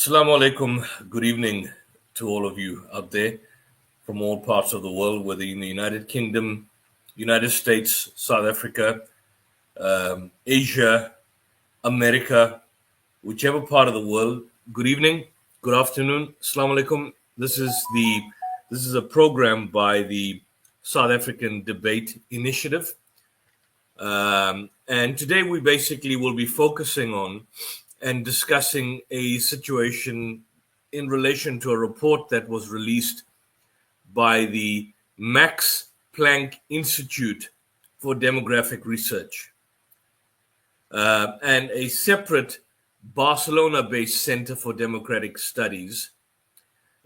Assalamu alaikum. Good evening to all of you out there from all parts of the world, whether in the United Kingdom, United States, South Africa, Asia, America, whichever part of the world. Good evening, good afternoon. Assalamu alaikum. This is a program by the South African Debate Initiative. And today we basically will be focusing on and discussing a situation in relation to a report that was released by the Max Planck Institute for Demographic Research and a separate Barcelona-based Center for Democratic Studies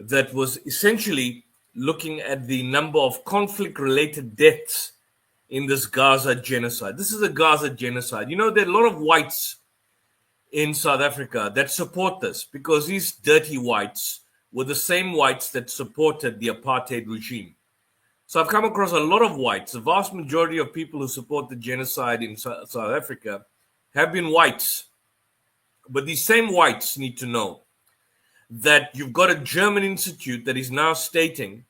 that was essentially looking at the number of conflict-related deaths in this Gaza genocide. This is a Gaza genocide. You know, there are a lot of whites in South Africa that support this because these dirty whites were the same whites that supported the apartheid regime. So I've come across a lot of whites. The vast majority of people who support the genocide in South Africa have been whites. But these same whites need to know that you've got a German institute that is now stating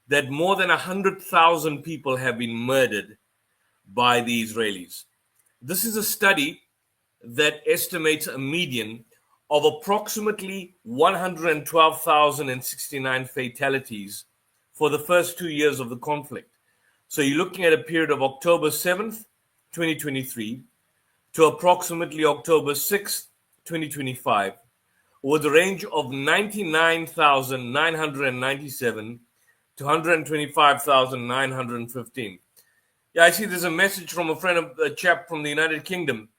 that more than 100,000 people have been murdered by the Israelis. This is a study that estimates a median of approximately 112,069 fatalities for the first 2 years of the conflict. So you're looking at a period of October 7th, 2023 to approximately October 6th, 2025, with a range of 99,997 to 125,915. Yeah, I see there's a message from a chap from the United Kingdom.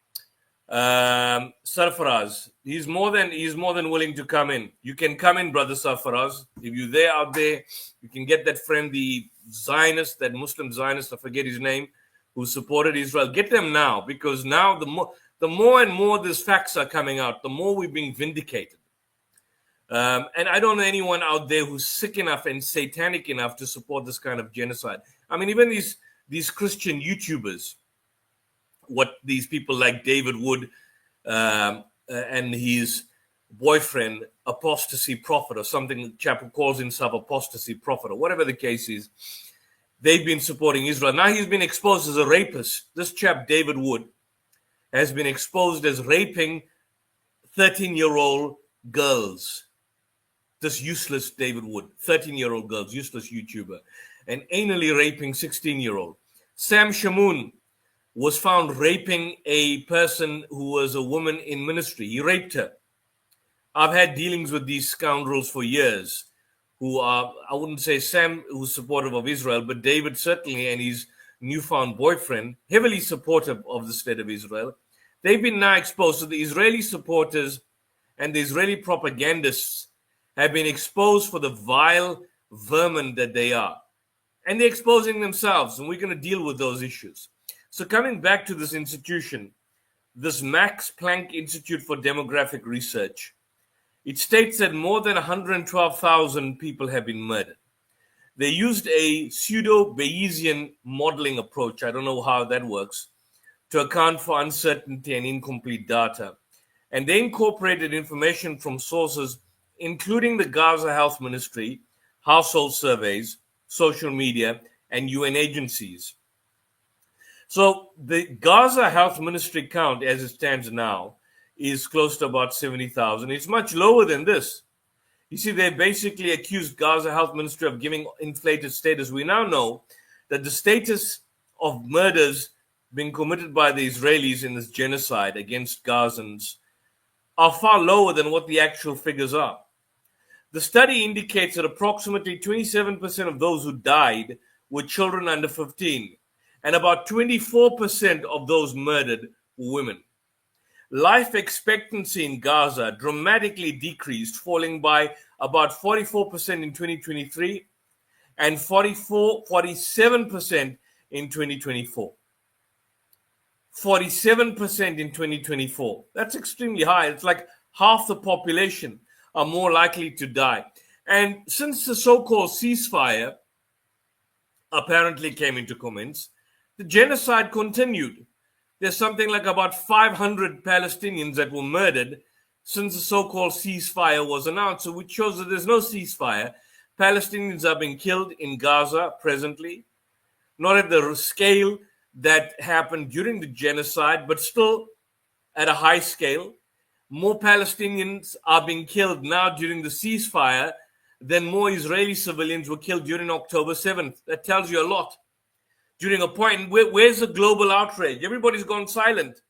Sarfaraz, he's more than willing to come in. You can come in, brother Sarfaraz. If you're there out there, you can get that friend, the Zionist, that Muslim Zionist, I forget his name, who supported Israel. Get them now, because now the more and more these facts are coming out, the more we're being vindicated. And I don't know anyone out there who's sick enough and satanic enough to support this kind of genocide. I mean, even these Christian YouTubers, what these people like David Wood and his boyfriend, Apostasy Prophet, or something, chap who calls himself Apostasy Prophet, or whatever the case is, they've been supporting Israel. Now he's been exposed as a rapist. This chap, David Wood, has been exposed as raping 13-year-old girls. This useless David Wood, 13-year-old girls, useless YouTuber, and anally raping 16-year-old. Sam Shamoun was found raping a person who was a woman in ministry. He raped her. I've had dealings with these scoundrels for years who are, I wouldn't say Sam who's supportive of Israel, but David certainly, and his newfound boyfriend, heavily supportive of the state of Israel. They've been now exposed. So the Israeli supporters and the Israeli propagandists have been exposed for the vile vermin that they are. And they're exposing themselves, and we're going to deal with those issues. So coming back to this institution, this Max Planck Institute for Demographic Research, it states that more than 112,000 people have been murdered. They used a pseudo-Bayesian modeling approach, I don't know how that works, to account for uncertainty and incomplete data. And they incorporated information from sources including the Gaza Health Ministry, household surveys, social media, and UN agencies. So the Gaza Health Ministry count, as it stands now, is close to about 70,000. It's much lower than this. You see, they basically accused Gaza Health Ministry of giving inflated status. We now know that the status of murders being committed by the Israelis in this genocide against Gazans are far lower than what the actual figures are. The study indicates that approximately 27% of those who died were children under 15, and about 24% of those murdered were women. Life expectancy in Gaza dramatically decreased, falling by about 44% in 2023 and 47% in 2024. 47% in 2024. That's extremely high. It's like half the population are more likely to die. And since the so-called ceasefire apparently came into commence, the genocide continued. There's something like about 500 Palestinians that were murdered since the so-called ceasefire was announced. So which shows that there's no ceasefire. Palestinians are being killed in Gaza presently, not at the scale that happened during the genocide, but still at a high scale. More Palestinians are being killed now during the ceasefire than more Israeli civilians were killed during October 7th. That tells you a lot. During a point, where's the global outrage? Everybody's gone silent.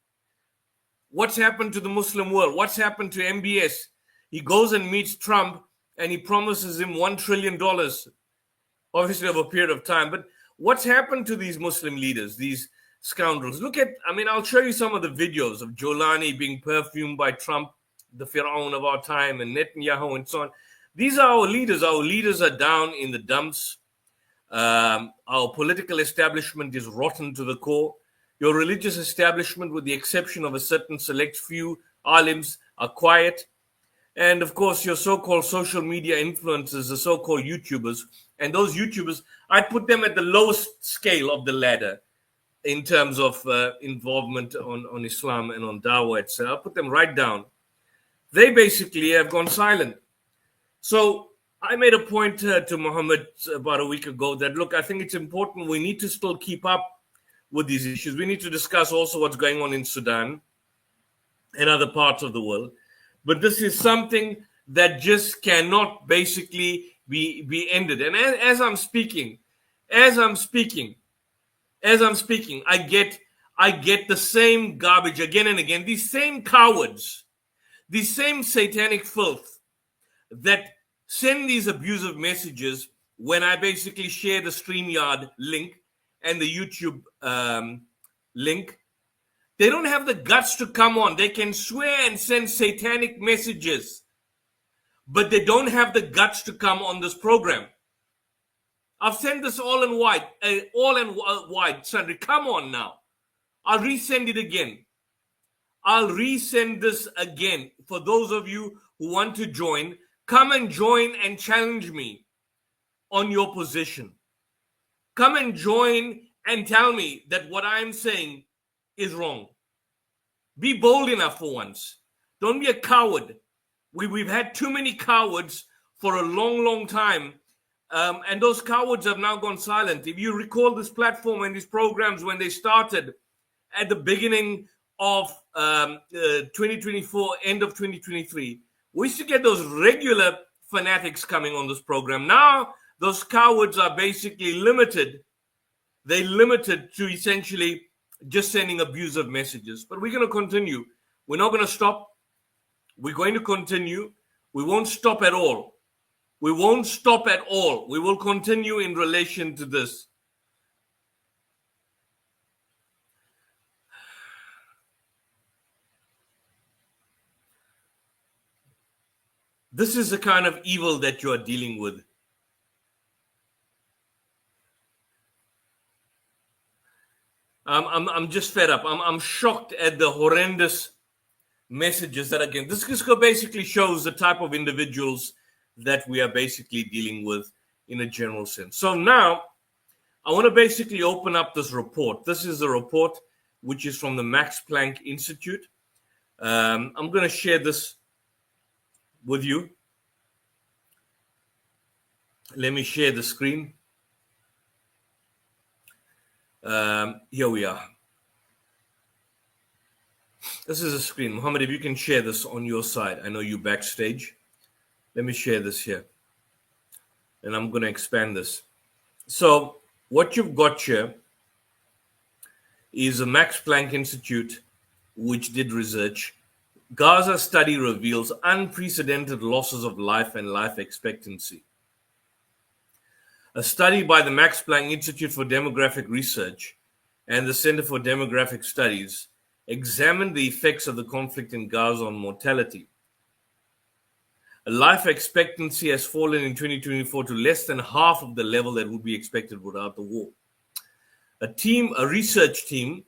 What's happened to the Muslim world? What's happened to MBS? He goes and meets Trump and he promises him $1 trillion, obviously over a period of time. But what's happened to these Muslim leaders, these scoundrels? I'll show you some of the videos of Jolani being perfumed by Trump, the Fir'aun of our time, and Netanyahu and so on. These are our leaders. Our leaders are down in the dumps. Our political establishment is rotten to the core. Your religious establishment, with the exception of a certain select few alims, are quiet. And of course, your so-called social media influencers, the so-called YouTubers, and those YouTubers, I'd put them at the lowest scale of the ladder in terms of involvement on Islam and on Dawah, etc. I'll put them right down. They basically have gone silent. So I made a point to Muhammad about a week ago that, look, I think it's important. We need to still keep up with these issues. We need to discuss also what's going on in Sudan and other parts of the world. But this is something that just cannot basically be ended. And as I'm speaking, I get the same garbage again and again. These same cowards, these same satanic filth that send these abusive messages when I basically share the StreamYard link and the YouTube link. They don't have the guts to come on. They can swear and send satanic messages, but they don't have the guts to come on this program. I've sent this all in white, Sandri. Come on now. I'll resend it again. I'll resend this again. For those of you who want to join, come and join and challenge me on your position. Come and join and tell me that what I'm saying is wrong. Be bold enough for once. Don't be a coward. We've had too many cowards for a long, long time. And those cowards have now gone silent. If you recall this platform and these programs when they started at the beginning of 2024, end of 2023, we used to get those regular fanatics coming on this program. Now, those cowards are basically limited. They're limited to essentially just sending abusive messages. But we're going to continue. We're not going to stop. We're going to continue. We won't stop at all. We won't stop at all. We will continue in relation to this. This is the kind of evil that you are dealing with. I'm just fed up. I'm shocked at the horrendous messages that, again, this basically shows the type of individuals that we are basically dealing with in a general sense. So now I want to basically open up this report. This is a report which is from the Max Planck Institute. I'm going to share this with you. Let me share the screen. Here we are. This is a screen. Mohammed, if you can share this on your side. I know you backstage. Let me share this here. And I'm going to expand this. So what you've got here is a Max Planck Institute, which did research. Gaza study reveals unprecedented losses of life and life expectancy. A study by the Max Planck Institute for Demographic Research and the Center for Demographic Studies examined the effects of the conflict in Gaza on mortality. Life expectancy has fallen in 2024 to less than half of the level that would be expected without the war. A research team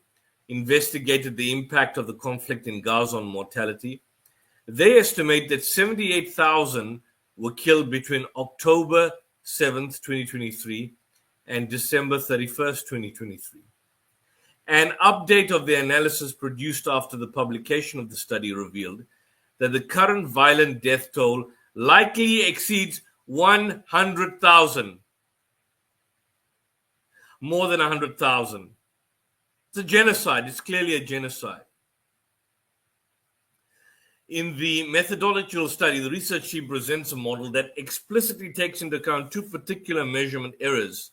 investigated the impact of the conflict in Gaza on mortality. They estimate that 78,000 were killed between October 7th, 2023 and December 31st, 2023. An update of the analysis produced after the publication of the study revealed that the current violent death toll likely exceeds 100,000. More than 100,000. It's a genocide. It's clearly a genocide. In the methodological study, the research team presents a model that explicitly takes into account two particular measurement errors: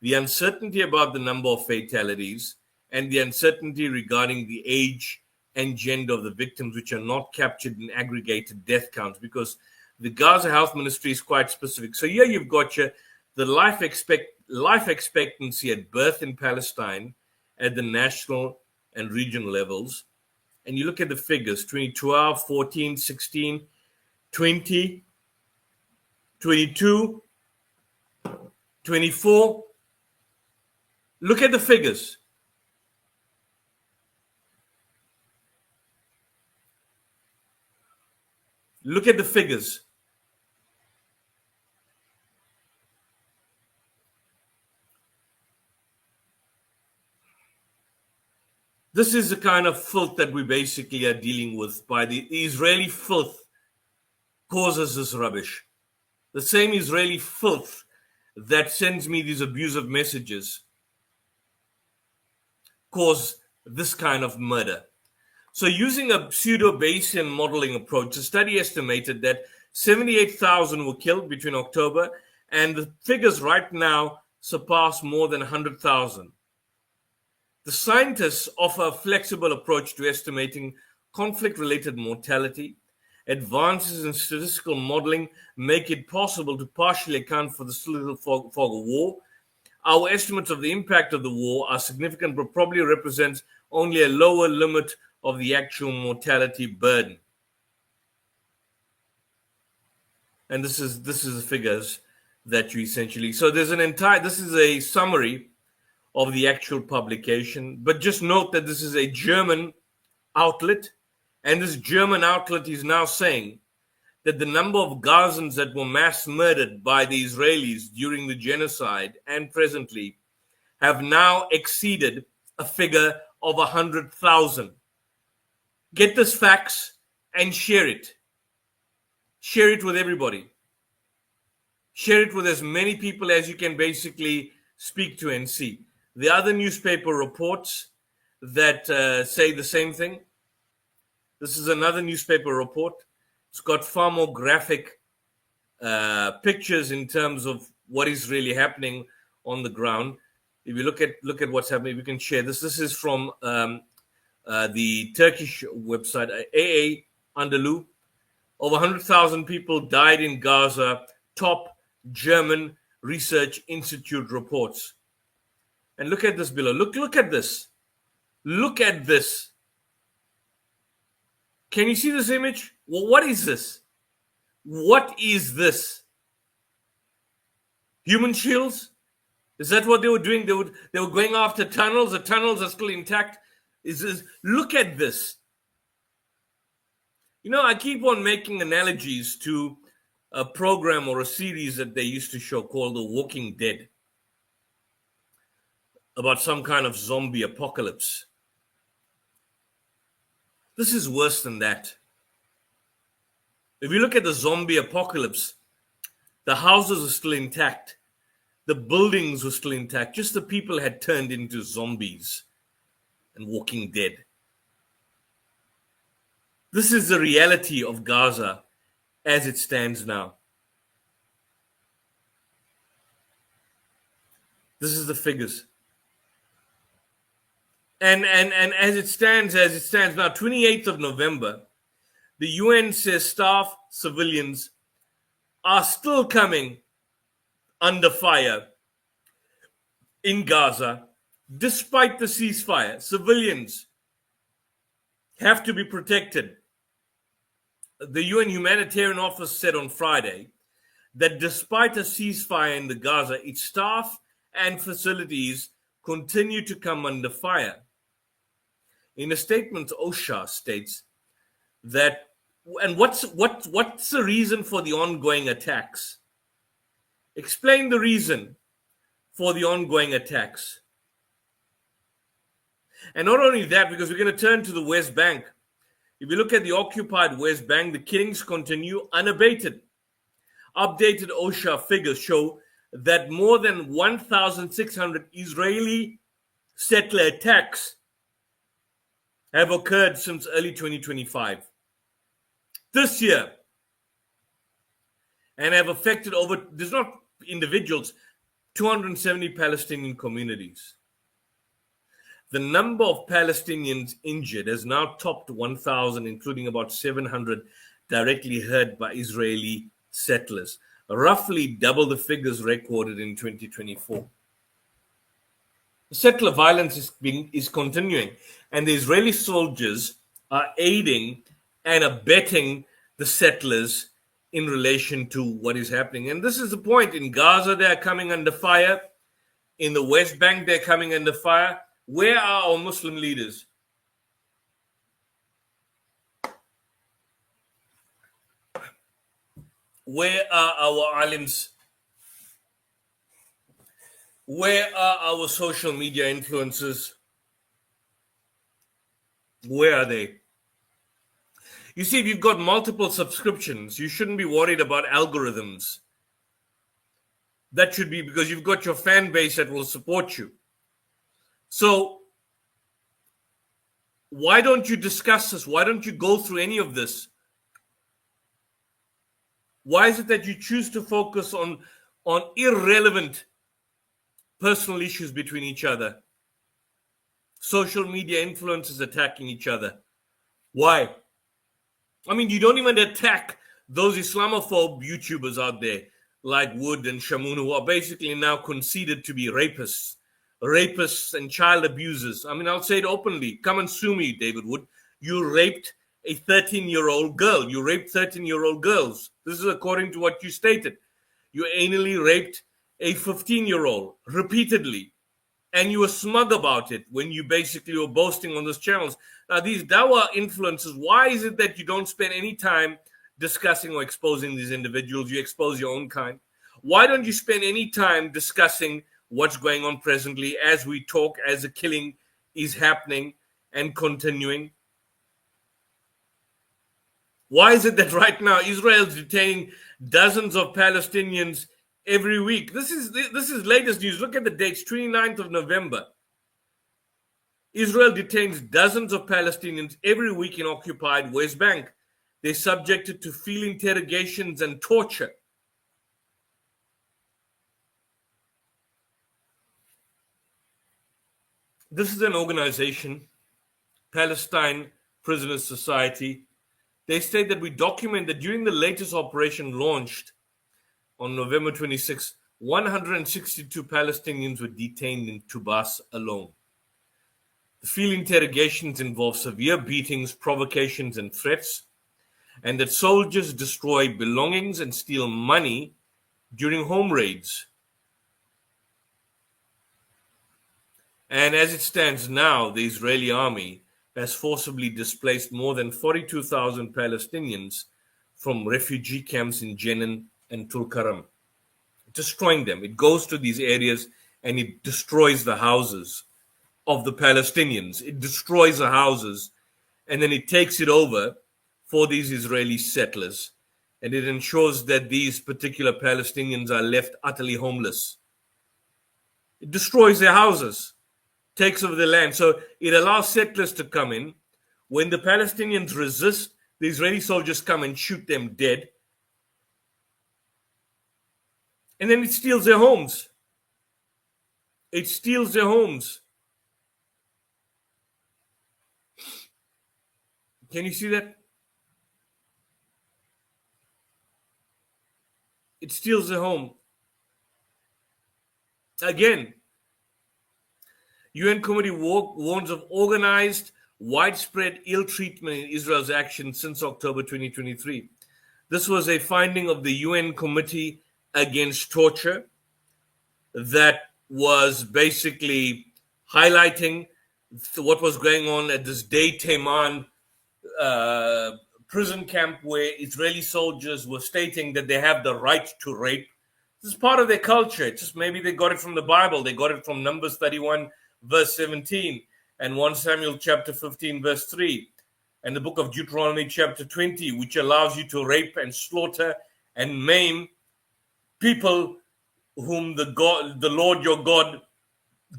the uncertainty about the number of fatalities and the uncertainty regarding the age and gender of the victims, which are not captured in aggregated death counts, because the Gaza Health Ministry is quite specific. So here you've got the life expectancy at birth in Palestine at the national and regional levels. And you look at the figures: 2012, 14, 16, 20, 22, 24. Look at the figures. Look at the figures. This is the kind of filth that we basically are dealing with. By the Israeli filth causes this rubbish. The same Israeli filth that sends me these abusive messages cause this kind of murder. So using a pseudo-Bayesian modeling approach, the study estimated that 78,000 were killed between October, and the figures right now surpass more than 100,000. The scientists offer a flexible approach to estimating conflict-related mortality. Advances in statistical modeling make it possible to partially account for the little fog of war. Our estimates of the impact of the war are significant, but probably represents only a lower limit of the actual mortality burden. And this is the figures that you essentially. So there's this is a summary of the actual publication, but just note that this is a German outlet, and this German outlet is now saying that the number of Gazans that were mass murdered by the Israelis during the genocide and presently have now exceeded a figure of 100,000. Get this facts and share it. Share it with everybody. Share it with as many people as you can basically speak to and see. The other newspaper reports that say the same thing. This is another newspaper report. It's got far more graphic pictures in terms of what is really happening on the ground. If you look at what's happening, we can share this. This is from the Turkish website, AA Anadolu. Over 100,000 people died in Gaza. Top German Research Institute reports. And look at this below. Look at this. Look at this. Can you see this image? Well, what is this? What is this? Human shields? Is that what they were doing? They were going after tunnels. The tunnels are still intact. Look at this. You know, I keep on making analogies to a program or a series that they used to show called The Walking Dead, about some kind of zombie apocalypse. This is worse than that. If you look at the zombie apocalypse, the houses are still intact. The buildings were still intact. Just the people had turned into zombies and walking dead. This is the reality of Gaza as it stands now. This is the figures. And as it stands now, 28th of November, the UN says staff, civilians are still coming under fire in Gaza, despite the ceasefire. Civilians have to be protected. The UN Humanitarian Office said on Friday that despite a ceasefire in the Gaza, its staff and facilities continue to come under fire. In a statement, OSHA states that, and what's the reason for the ongoing attacks? Explain the reason for the ongoing attacks. And not only that, because we're going to turn to the West Bank. If you look at the occupied West Bank, the killings continue unabated. Updated OSHA figures show that more than 1,600 Israeli settler attacks have occurred since early 2025. This year, and have affected there's not individuals, 270 Palestinian communities. The number of Palestinians injured has now topped 1,000, including about 700 directly hurt by Israeli settlers, roughly double the figures recorded in 2024. Settler violence is continuing, and the Israeli soldiers are aiding and abetting the settlers in relation to what is happening. And this is the point. In Gaza, they're coming under fire. In the West Bank, they're coming under fire. Where are our Muslim leaders? Where are our alims? Where are our social media influencers? Where are they? You see, if you've got multiple subscriptions, you shouldn't be worried about algorithms. That should be because you've got your fan base that will support you. So why don't you discuss this? Why don't you go through any of this? Why is it that you choose to focus on irrelevant personal issues between each other? Social media influencers attacking each other. Why? I mean, you don't even attack those Islamophobe YouTubers out there like Wood and Shamoon, who are basically now conceded to be rapists and child abusers. I mean, I'll say it openly. Come and sue me, David Wood. You raped a 13-year-old girl. You raped 13-year-old girls. This is according to what you stated. You anally raped a 15-year-old repeatedly. And you were smug about it when you basically were boasting on those channels. Now, these Dawa influencers, why is it that you don't spend any time discussing or exposing these individuals? You expose your own kind. Why don't you spend any time discussing what's going on presently as we talk, as the killing is happening and continuing? Why is it that right now Israel is detaining dozens of Palestinians every week? This is latest news. Look at the dates, 29th of November. Israel detains dozens of Palestinians every week in occupied West Bank. They're subjected to field interrogations and torture. This is an organization, Palestine Prisoners Society. They state that we document that during the latest operation launched on November 26, 162 Palestinians were detained in Tubas alone. The field interrogations involve severe beatings, provocations, and threats, and that soldiers destroy belongings and steal money during home raids. And as it stands now, the Israeli army has forcibly displaced more than 42,000 Palestinians from refugee camps in Jenin and Tulkarem, destroying them. It goes to these areas and it destroys the houses of the Palestinians. It destroys the houses and then it takes it over for these Israeli settlers. And it ensures that these particular Palestinians are left utterly homeless. It destroys their houses, takes over the land. So it allows settlers to come in. When the Palestinians resist, the Israeli soldiers come and shoot them dead. And then it steals their homes. It steals their homes. Can you see that? It steals their home. Again, UN committee warns of organized, widespread ill treatment in Israel's actions since October 2023. This was a finding of the UN Committee Against Torture that was basically highlighting what was going on at this Day Teman prison camp, where Israeli soldiers were stating that they have the right to rape. This is part of their culture. It's just maybe they got it from the Bible. They got it from Numbers 31, verse 17, and 1 Samuel chapter 15, verse 3. and the book of Deuteronomy chapter 20, which allows you to rape and slaughter and maim people whom the Lord your God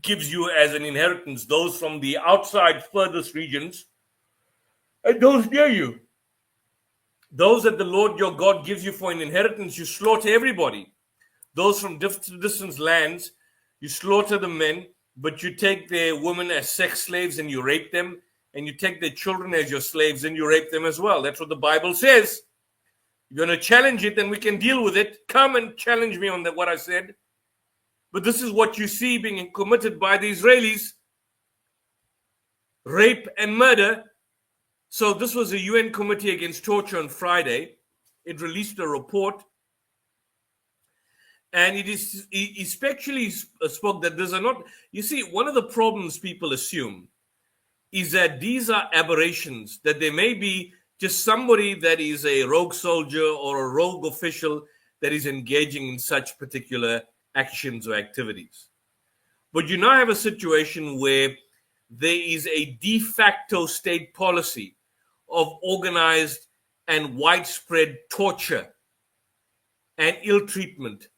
gives you as an inheritance, those from the outside furthest regions and those near you. Those that the Lord your God gives you for an inheritance, you slaughter everybody. Those from distant lands, you slaughter the men, but you take their women as sex slaves and you rape them, and you take their children as your slaves and you rape them as well. That's what the Bible says. If you're going to challenge it, then we can deal with it. Come and challenge me on what I said. But this is what you see being committed by the Israelis: rape and murder. So this was a UN Committee Against Torture on Friday. It released a report, and it especially spoke that these are not, you see, one of the problems people assume is that these are aberrations, that there may be just somebody that is a rogue soldier or a rogue official that is engaging in such particular actions or activities. But you now have a situation where there is a de facto state policy of organized and widespread torture and ill treatment.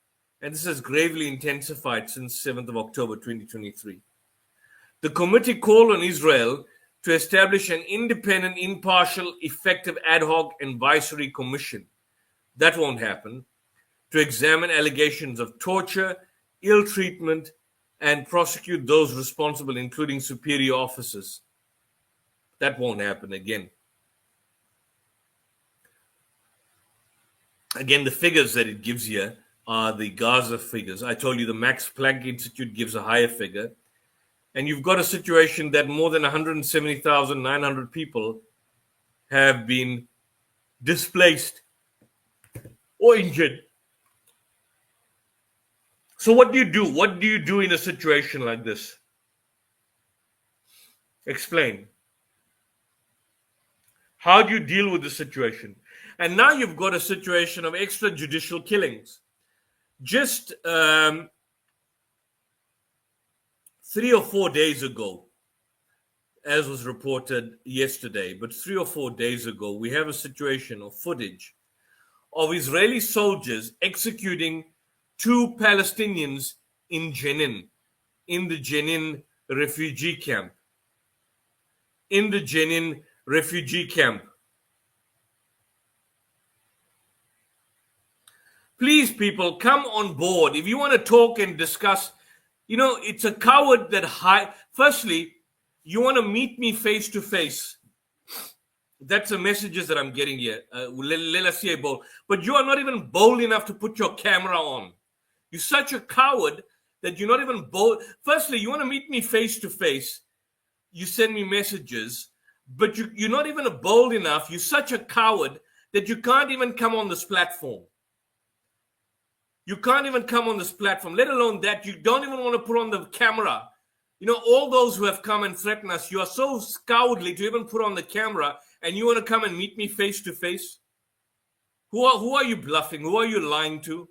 And this has gravely intensified since 7th of October 2023. The committee called on Israel to establish an independent, impartial, effective ad hoc advisory commission. That won't happen. To examine allegations of torture, ill treatment, and prosecute those responsible, including superior officers. That won't happen again. Again, the figures that it gives here are the Gaza figures. I told you the Max Planck Institute gives a higher figure. And you've got a situation that more than 170,900 people have been displaced or injured. So what do you do? What do you do in a situation like this? Explain. How do you deal with the situation? And now you've got a situation of extrajudicial killings. Just 3 or 4 days ago, as was reported yesterday, but 3 or 4 days ago, we have a situation of footage of Israeli soldiers executing 2 Palestinians in Jenin, in the Jenin refugee camp. In the Jenin refugee camp. Please, people, come on board. If you want to talk and discuss, you know, it's a coward that firstly, you want to meet me face to face. That's the messages that I'm getting here. But you are not even bold enough to put your camera on. You're such a coward that you're not even bold. Firstly, you want to meet me face to face. You send me messages, but you're not even bold enough. You're such a coward that you can't even come on this platform. You can't even come on this platform, let alone that you don't even want to put on the camera. You know, all those who have come and threatened us, you are so cowardly to even put on the camera, and you want to come and meet me face to face? Who are you bluffing? Who are you lying to?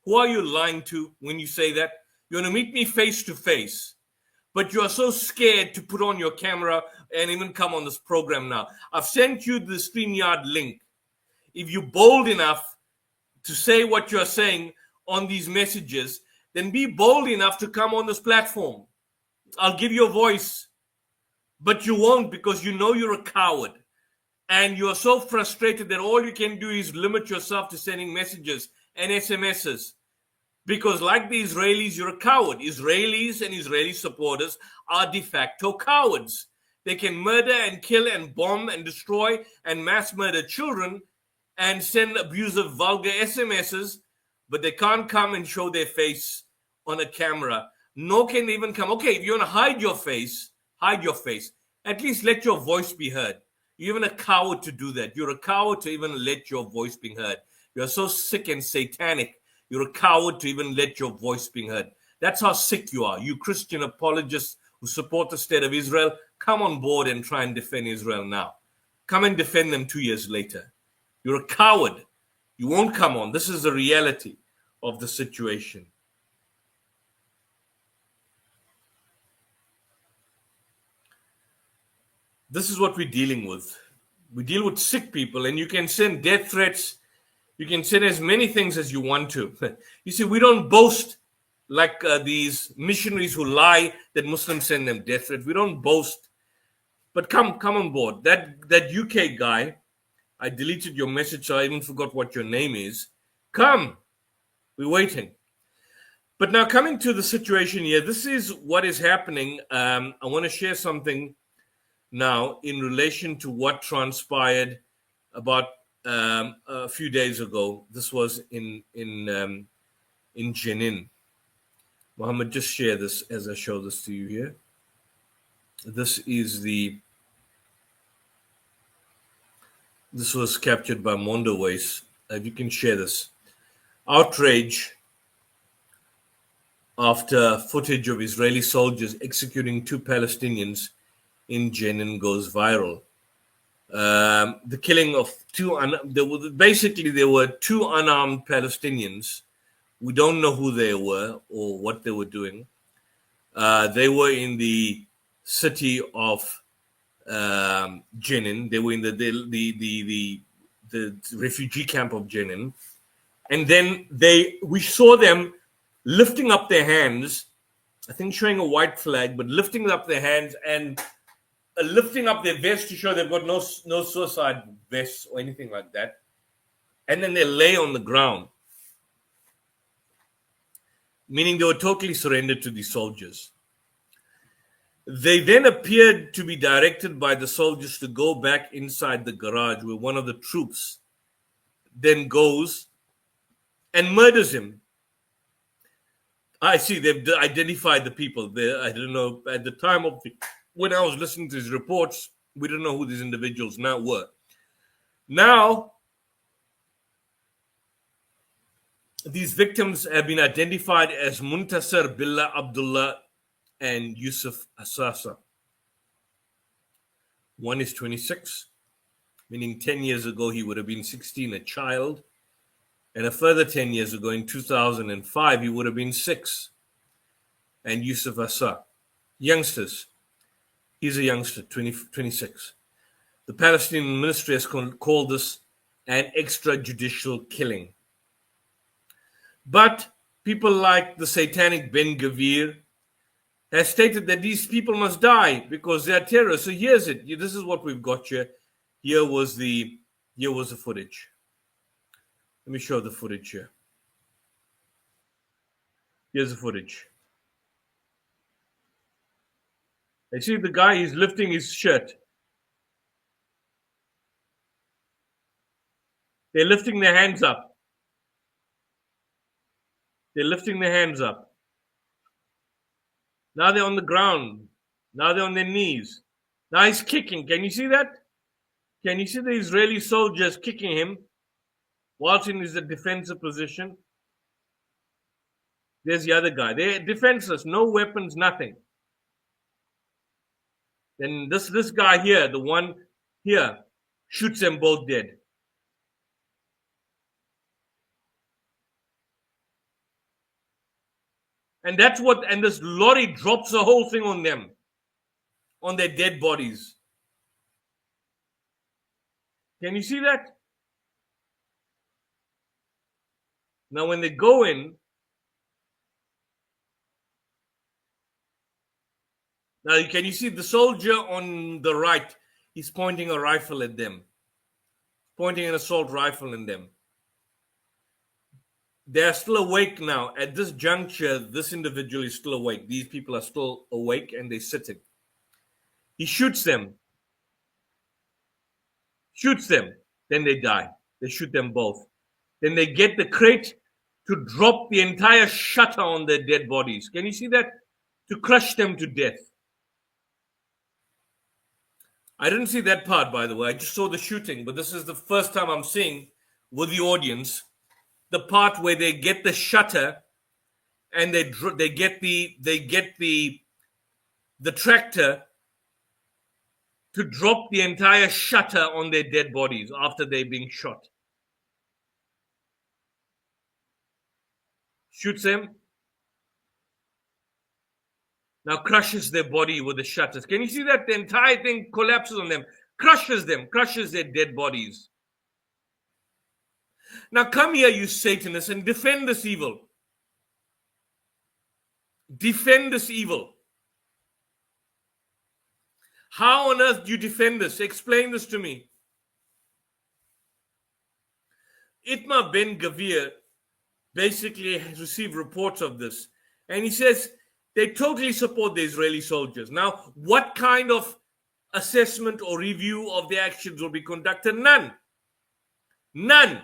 Who are you lying to when you say that? You want to meet me face to face, but you are so scared to put on your camera and even come on this program now. I've sent you the StreamYard link. If you're bold enough to say what you're saying on these messages, then be bold enough to come on this platform. I'll give you a voice, but you won't, because you know you're a coward. And you're so frustrated that all you can do is limit yourself to sending messages and SMSs. Because like the Israelis, you're a coward. Israelis and Israeli supporters are de facto cowards. They can murder and kill and bomb and destroy and mass murder children and send abusive, vulgar SMSs, but they can't come and show their face on a camera. Nor can they even come. Okay, if you want to hide your face. At least let your voice be heard. You're even a coward to do that. You're a coward to even let your voice be heard. You're so sick and satanic. You're a coward to even let your voice be heard. That's how sick you are. You Christian apologists who support the state of Israel, come on board and try and defend Israel now. Come and defend them 2 years later. You're a coward. You won't come on. This is the reality of the situation. This is what we're dealing with. We deal with sick people, and you can send death threats. You can send as many things as you want to. You see, we don't boast like these missionaries who lie that Muslims send them death threats. We don't boast. But come on board. That UK guy, I deleted your message, so I even forgot what your name is. Come. We're waiting. But now coming to the situation here, this is what is happening. I want to share something now in relation to what transpired about a few days ago. This was in Jenin. Mohammed, just share this as I show this to you here. This was captured by Mondoways. You can share this. Outrage after footage of Israeli soldiers executing 2 Palestinians in Jenin goes viral. The killing of there were 2 unarmed Palestinians. We don't know who they were or what they were doing. They were in the city of Jenin. They were in the refugee camp of Jenin, and then we saw them lifting up their hands. I think showing a white flag, but lifting up their hands and lifting up their vests to show they've got no suicide vests or anything like that. And then they lay on the ground, meaning they were totally surrendered to the soldiers. They then appeared to be directed by the soldiers to go back inside the garage, where one of the troops then goes and murders him. I see they've identified the people there. I don't know, at the time of when I was listening to his reports, we don't know who these individuals now were. Now, these victims have been identified as Muntasir Billah Abdullah and Yusuf Asasa. One is 26, meaning 10 years ago he would have been 16, a child. And a further 10 years ago, in 2005, he would have been 6. And Yusuf Asa, youngsters. He's a youngster, 26. The Palestinian Ministry has called this an extrajudicial killing. But people like the satanic Ben Gvir has stated that these people must die because they are terrorists. So here's it. This is what we've got here. Here was the footage. Let me show the footage here. Here's the footage. You see the guy, he's lifting his shirt. They're lifting their hands up. They're lifting their hands up. Now they're on the ground. Now they're on their knees. Now he's kicking. Can you see that? Can you see the Israeli soldiers kicking him whilst in his defensive position? There's the other guy. They're defenseless, no weapons, nothing. Then this guy here, the one here, shoots them both dead. And this lorry drops the whole thing on them, on their dead bodies. Can you see that? Now when they go in, now can you see the soldier on the right? He's pointing a rifle at them, pointing an assault rifle at them. They're still awake now. At this juncture, this individual is still awake. These people are still awake and they're sitting. He shoots them. Then they die. They shoot them both. Then they get the crate to drop the entire shutter on their dead bodies. Can you see that? To crush them to death. I didn't see that part, by the way. I just saw the shooting, but this is the first time I'm seeing with the audience the part where they get the shutter and they get the tractor to drop the entire shutter on their dead bodies after they're being shot. Shoots them. Now crushes their body with the shutters. Can you see that? The entire thing collapses on them. crushes them, crushes their dead bodies. Now come here, you Satanists, and defend this evil. Defend this evil. How on earth do you defend this? Explain this to me. Itmar Ben-Gvir basically has received reports of this, and he says they totally support the Israeli soldiers. Now, what kind of assessment or review of their actions will be conducted? None. None.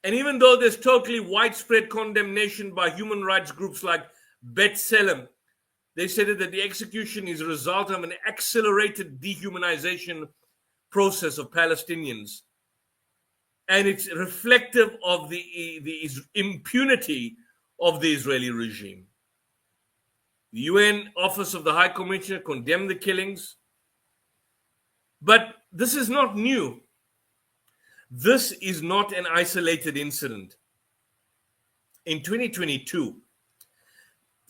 And even though there's totally widespread condemnation by human rights groups like B'Tselem, they said that the execution is a result of an accelerated dehumanization process of Palestinians. And it's reflective of the impunity of the Israeli regime. The UN Office of the High Commissioner condemned the killings. But this is not new. This is not an isolated incident. In 2022,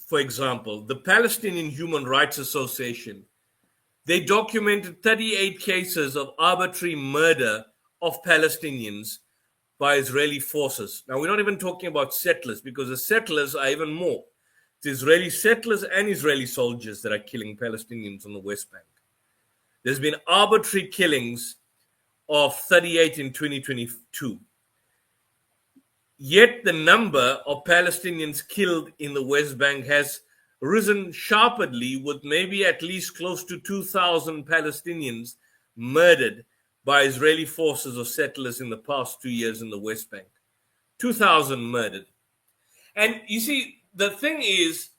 for example, the Palestinian Human Rights Association, they documented 38 cases of arbitrary murder of Palestinians by Israeli forces. Now, we're not even talking about settlers, because the settlers are even more. It's Israeli settlers and Israeli soldiers that are killing Palestinians on the West Bank. There's been arbitrary killings of 38 in 2022. Yet the number of Palestinians killed in the West Bank has risen sharply, with maybe at least close to 2,000 Palestinians murdered by Israeli forces or settlers in the past 2 years in the West Bank. 2,000 murdered. And you see, the thing is,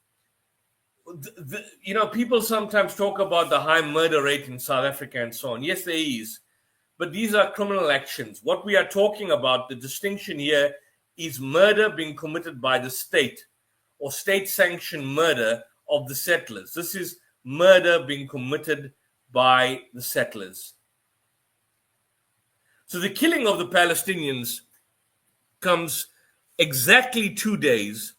people sometimes talk about the high murder rate in South Africa and so on. Yes, there is. But these are criminal actions. What we are talking about, the distinction here, is murder being committed by the state or state-sanctioned murder of the settlers. This is murder being committed by the settlers. So the killing of the Palestinians comes exactly 2 days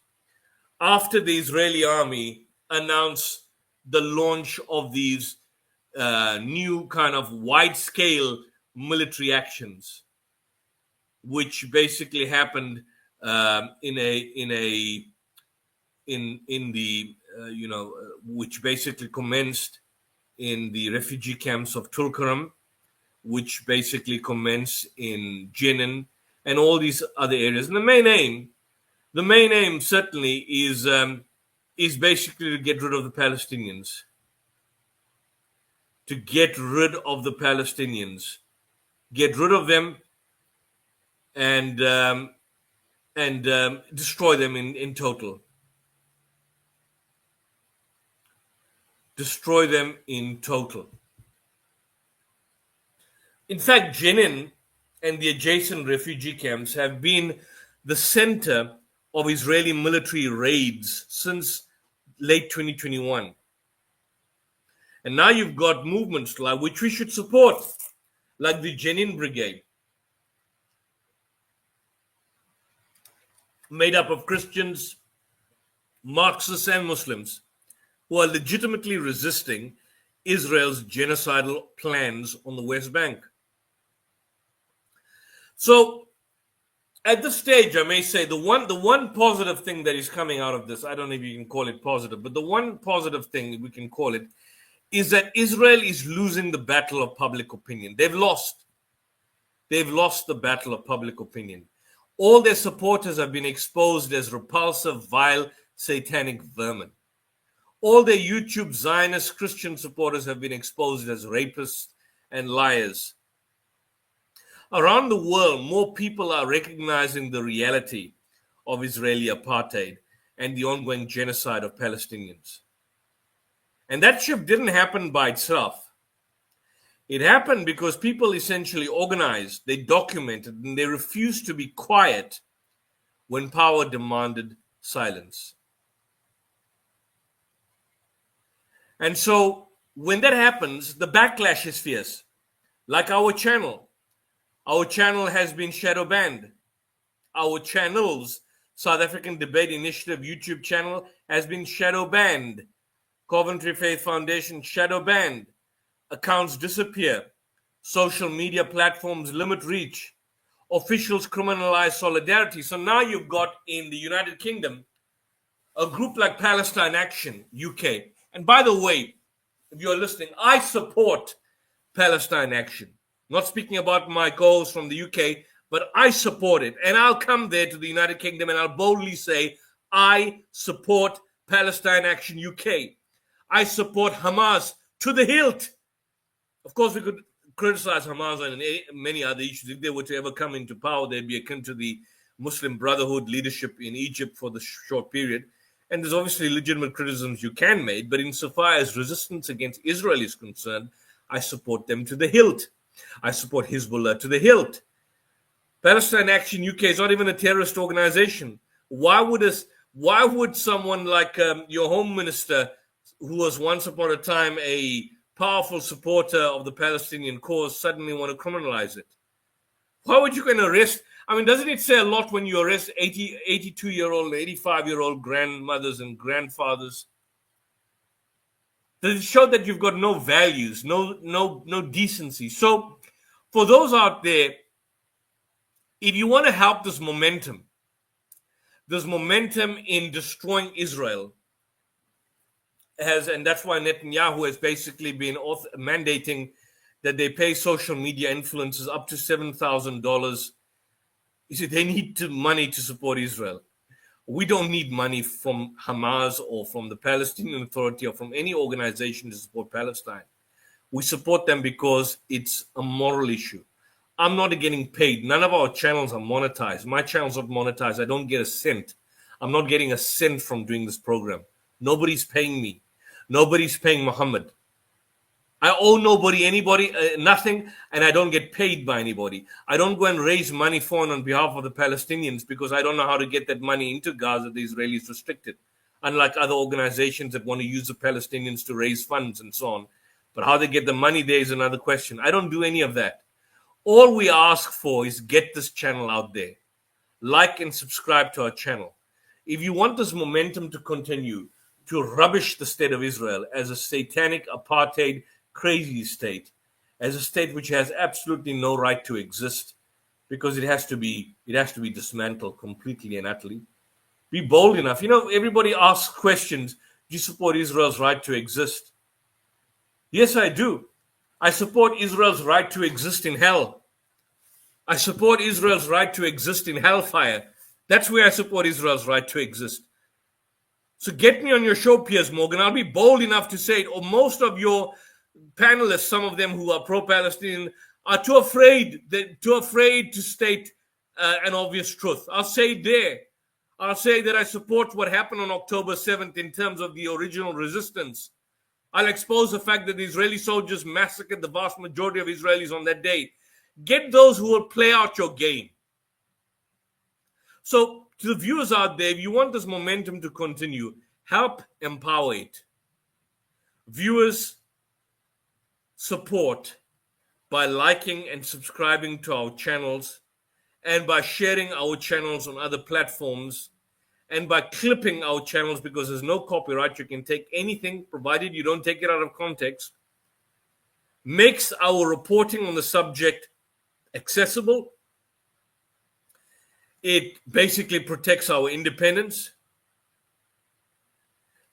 after the Israeli army announced the launch of these new kind of wide-scale military actions, which basically happened which basically commenced in the refugee camps of Tulkarem, which basically commenced in Jenin and all these other areas. And the main aim certainly is basically to get rid of the Palestinians. To get rid of the Palestinians. Get rid of them and destroy them in total. Destroy them in total. In fact, Jenin and the adjacent refugee camps have been the center of Israeli military raids since late 2021. And now you've got movements like which we should support, like the Jenin Brigade, made up of Christians, Marxists, and Muslims who are legitimately resisting Israel's genocidal plans on the West Bank. So at this stage, I may say the one positive thing that is coming out of this, I don't know if you can call it positive, but the one positive thing we can call it is that Israel is losing the battle of public opinion. They've lost. They've lost the battle of public opinion. All their supporters have been exposed as repulsive, vile, satanic vermin. All their YouTube Zionist Christian supporters have been exposed as rapists and liars. Around the world, more people are recognizing the reality of Israeli apartheid and the ongoing genocide of Palestinians. And that shift didn't happen by itself. It happened because people essentially organized, they documented, and they refused to be quiet when power demanded silence. And so when that happens, the backlash is fierce. Like our channel. Our channel has been shadow banned. Our channel's South African Debate Initiative YouTube channel has been shadow banned. Coventry Faith Foundation shadow banned. accounts disappear, social media platforms limit reach, officials criminalize solidarity. So now you've got in the United Kingdom a group like Palestine Action UK. And by the way, if you're listening, I support Palestine Action. Not speaking about my goals from the UK, but I support it. And I'll come there to the United Kingdom and I'll boldly say, I support Palestine Action UK. I support Hamas to the hilt. Of course, we could criticize Hamas on many other issues. If they were to ever come into power, they'd be akin to the Muslim Brotherhood leadership in Egypt for the short period. And there's obviously legitimate criticisms you can make, but insofar as resistance against Israel is concerned, I support them to the hilt. I support Hezbollah to the hilt. Palestine Action UK is not even a terrorist organization. Why would someone like your Home Minister, who was once upon a time a powerful supporter of the Palestinian cause, suddenly want to criminalize it? Why would you go and arrest? I mean, doesn't it say a lot when you arrest 82-year-old, 85-year-old grandmothers and grandfathers? Does it show that you've got no values, no decency? So for those out there, if you want to help this momentum in destroying Israel, and that's why Netanyahu has basically been mandating that they pay social media influencers up to $7,000. You see, they need money to support Israel. We don't need money from Hamas or from the Palestinian Authority or from any organization to support Palestine. We support them because it's a moral issue. I'm not getting paid. None of our channels are monetized. My channel's not monetized. I don't get a cent. I'm not getting a cent from doing this program. Nobody's paying me. Nobody's paying Muhammad. I owe nobody, anybody, nothing, and I don't get paid by anybody. I don't go and raise money for and on behalf of the Palestinians because I don't know how to get that money into Gaza. The Israelis restricted, unlike other organizations that want to use the Palestinians to raise funds and so on. But how they get the money there is another question. I don't do any of that. All we ask for is get this channel out there. Like and subscribe to our channel. If you want this momentum to continue, to rubbish the state of Israel as a satanic apartheid crazy state, as a state which has absolutely no right to exist, because it has to be dismantled completely and utterly. Be bold enough. You know, everybody asks questions. Do you support Israel's right to exist? Yes, I do. I support Israel's right to exist in hell. I support Israel's right to exist in hellfire. That's where I support Israel's right to exist. So get me on your show, Piers Morgan. I'll be bold enough to say it. Or most of your panelists, some of them who are pro-Palestinian, are too afraid to state an obvious truth. I'll say it there. I'll say that I support what happened on October 7th in terms of the original resistance. I'll expose the fact that the Israeli soldiers massacred the vast majority of Israelis on that day. Get those who will play out your game. So to the viewers out there, if you want this momentum to continue, help empower it. Viewers, support by liking and subscribing to our channels, and by sharing our channels on other platforms, and by clipping our channels, because there's no copyright. You can take anything provided you don't take it out of context. Makes our reporting on the subject accessible. It basically protects our independence,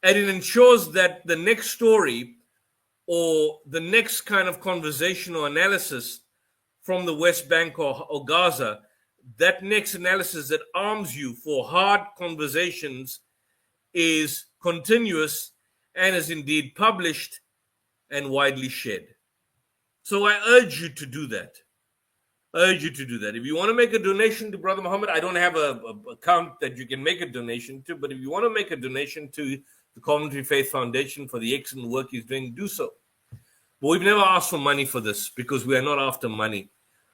and it ensures that the next story or the next kind of conversation or analysis from the West Bank or Gaza, that next analysis that arms you for hard conversations is continuous and is indeed published and widely shared. So I urge you to do that. If you want to make a donation to Brother Muhammad, I don't have a account that you can make a donation to, but if you want to make a donation to the Commentary Faith Foundation for the excellent work he's doing, do so. But we've never asked for money for this, because we are not after money.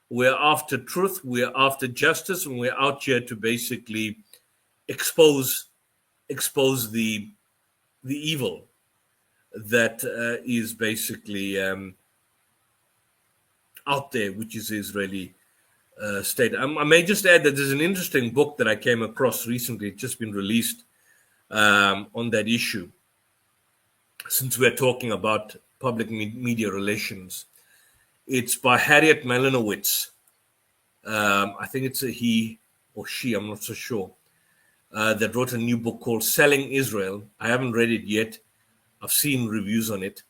We're after truth, we're after justice, and we're out here to basically expose the evil that is basically out there, which is the Israeli state. I may just add that there's an interesting book that I came across recently. It's just been released on that issue, since we're talking about public media relations. It's by Harriet Malinowitz. I think it's a he or she, I'm not so sure, that wrote a new book called Selling Israel. I haven't read it yet. I've seen reviews on it.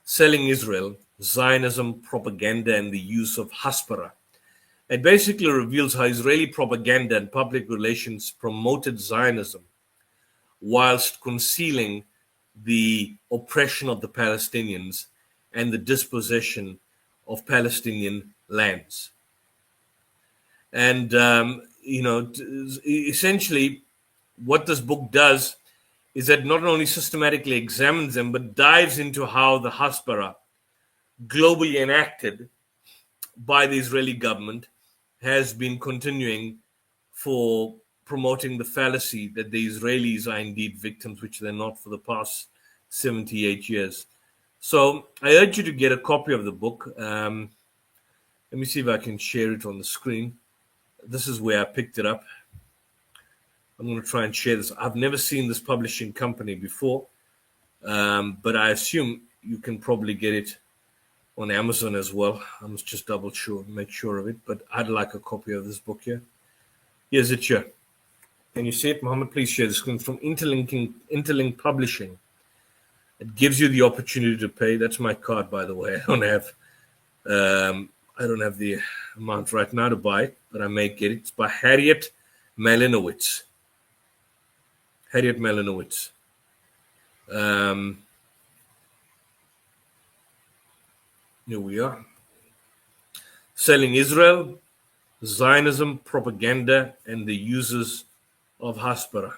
Selling Israel, Zionism, Propaganda, and the Use of Hasbara. It basically reveals how Israeli propaganda and public relations promoted Zionism whilst concealing the oppression of the Palestinians and the dispossession of Palestinian lands. And, essentially what this book does is that not only systematically examines them, but dives into how the Hasbara, globally enacted by the Israeli government, has been continuing for promoting the fallacy that the Israelis are indeed victims, which they're not, for the past 78 years. So I urge you to get a copy of the book. Let me see if I can share it on the screen. This is where I picked it up. I'm going to try and share this. I've never seen this publishing company before, but I assume you can probably get it on Amazon as well. I must just make sure of it, but I'd like a copy of this book here. Here's it here. Can you see it, Mohammed? Please share the screen. From Interlink Publishing. It gives you the opportunity to pay. That's my card, by the way. I don't have the amount right now to buy it, but I may get it. It's by Harriet Malinowitz. Harriet Malinowitz. Here we are. Selling Israel, Zionism, Propaganda, and the Uses of Hasbara.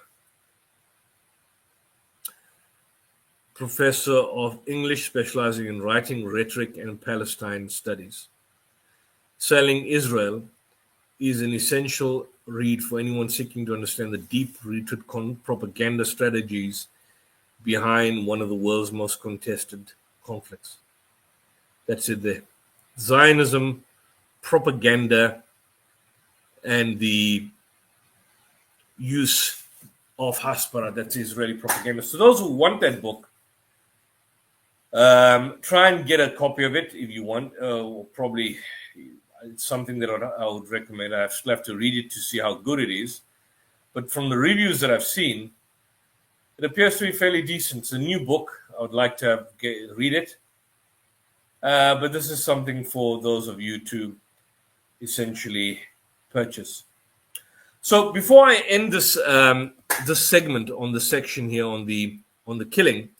Professor of English specializing in writing, rhetoric, and Palestine studies. Selling Israel is an essential read for anyone seeking to understand the deep-rooted propaganda strategies behind one of the world's most contested conflicts. That's it there. Zionism, propaganda, and the use of Hasbara, that's Israeli propaganda. So those who want that book, try and get a copy of it if you want. Probably it's something that I would recommend. I still have to read it to see how good it is. But from the reviews that I've seen, it appears to be fairly decent. It's a new book. I would like to read it. But this is something for those of you to essentially purchase. So before I end this this segment on the section here on the killing,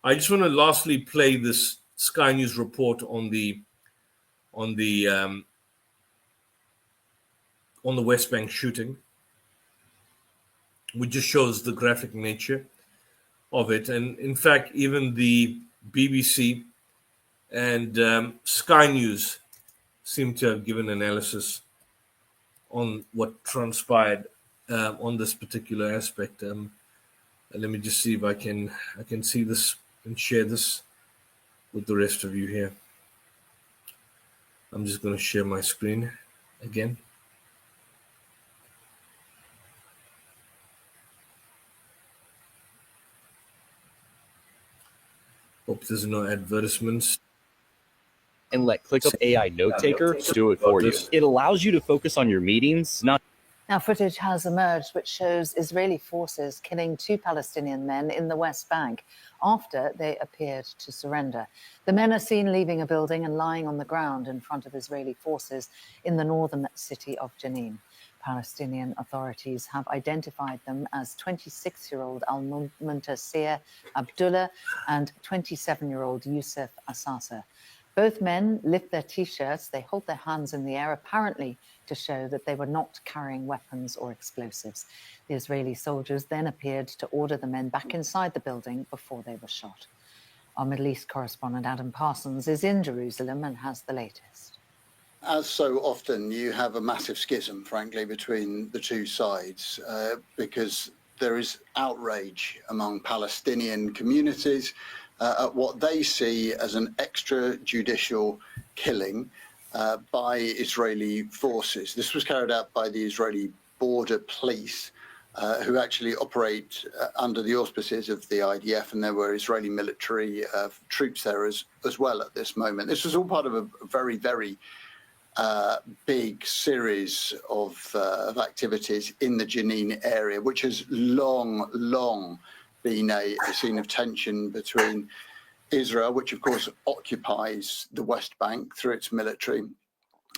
I just want to lastly play this Sky News report on the West Bank shooting, which just shows the graphic nature of it. And in fact, even the BBC and Sky News seem to have given analysis on what transpired on this particular aspect. Let me just see if I can see this and share this with the rest of you here. I'm just going to share my screen again. Hope there's no advertisements. And let ClickUp AI Note Taker do it for you. It allows you to focus on your meetings, not. Now, footage has emerged which shows Israeli forces killing 2 Palestinian men in the West Bank after they appeared to surrender. The men are seen leaving a building and lying on the ground in front of Israeli forces in the northern city of Jenin. Palestinian authorities have identified them as 26-year-old Al-Muntasir Abdullah and 27-year-old Yusuf Ismail. Both men lift their T-shirts, they hold their hands in the air, apparently to show that they were not carrying weapons or explosives. The Israeli soldiers then appeared to order the men back inside the building before they were shot. Our Middle East correspondent Adam Parsons is in Jerusalem and has the latest. As so often, you have a massive schism, frankly, between the two sides, because there is outrage among Palestinian communities at what they see as an extrajudicial killing by Israeli forces. This was carried out by the Israeli border police who actually operate under the auspices of the IDF, and there were Israeli military troops there as well at this moment. This was all part of a very, very big series of activities in the Jenin area, which has long been a scene of tension between Israel, which of course occupies the West Bank through its military,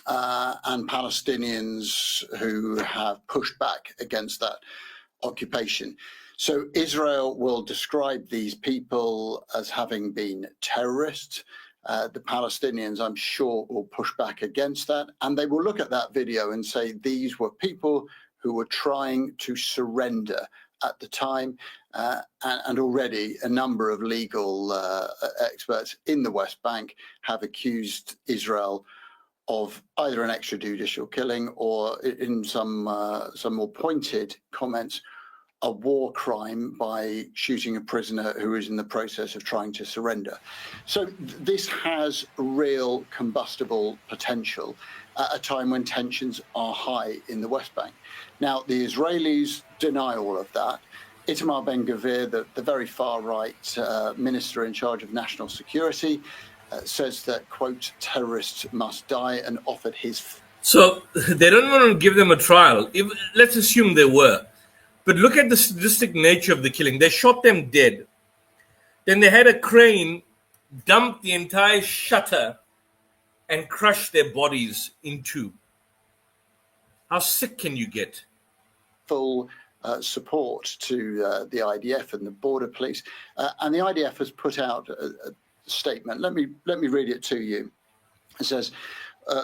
and Palestinians who have pushed back against that occupation. So Israel will describe these people as having been terrorists. The Palestinians, I'm sure, will push back against that, and they will look at that video and say these were people who were trying to surrender at the time, and already a number of legal experts in the West Bank have accused Israel of either an extrajudicial killing or, in some more pointed comments, a war crime by shooting a prisoner who is in the process of trying to surrender. So this has real combustible potential at a time when tensions are high in the West Bank. Now, the Israelis deny all of that. Itamar Ben-Gvir, the very far-right minister in charge of national security, says that, quote, terrorists must die, and offered his... So they don't want to give them a trial. Let's assume they were. But look at the sadistic nature of the killing. They shot them dead. Then they had a crane dump the entire shutter and crush their bodies in two. How sick can you get? Full support to the IDF and the border police. And the IDF has put out a statement. Let me read it to you. It says,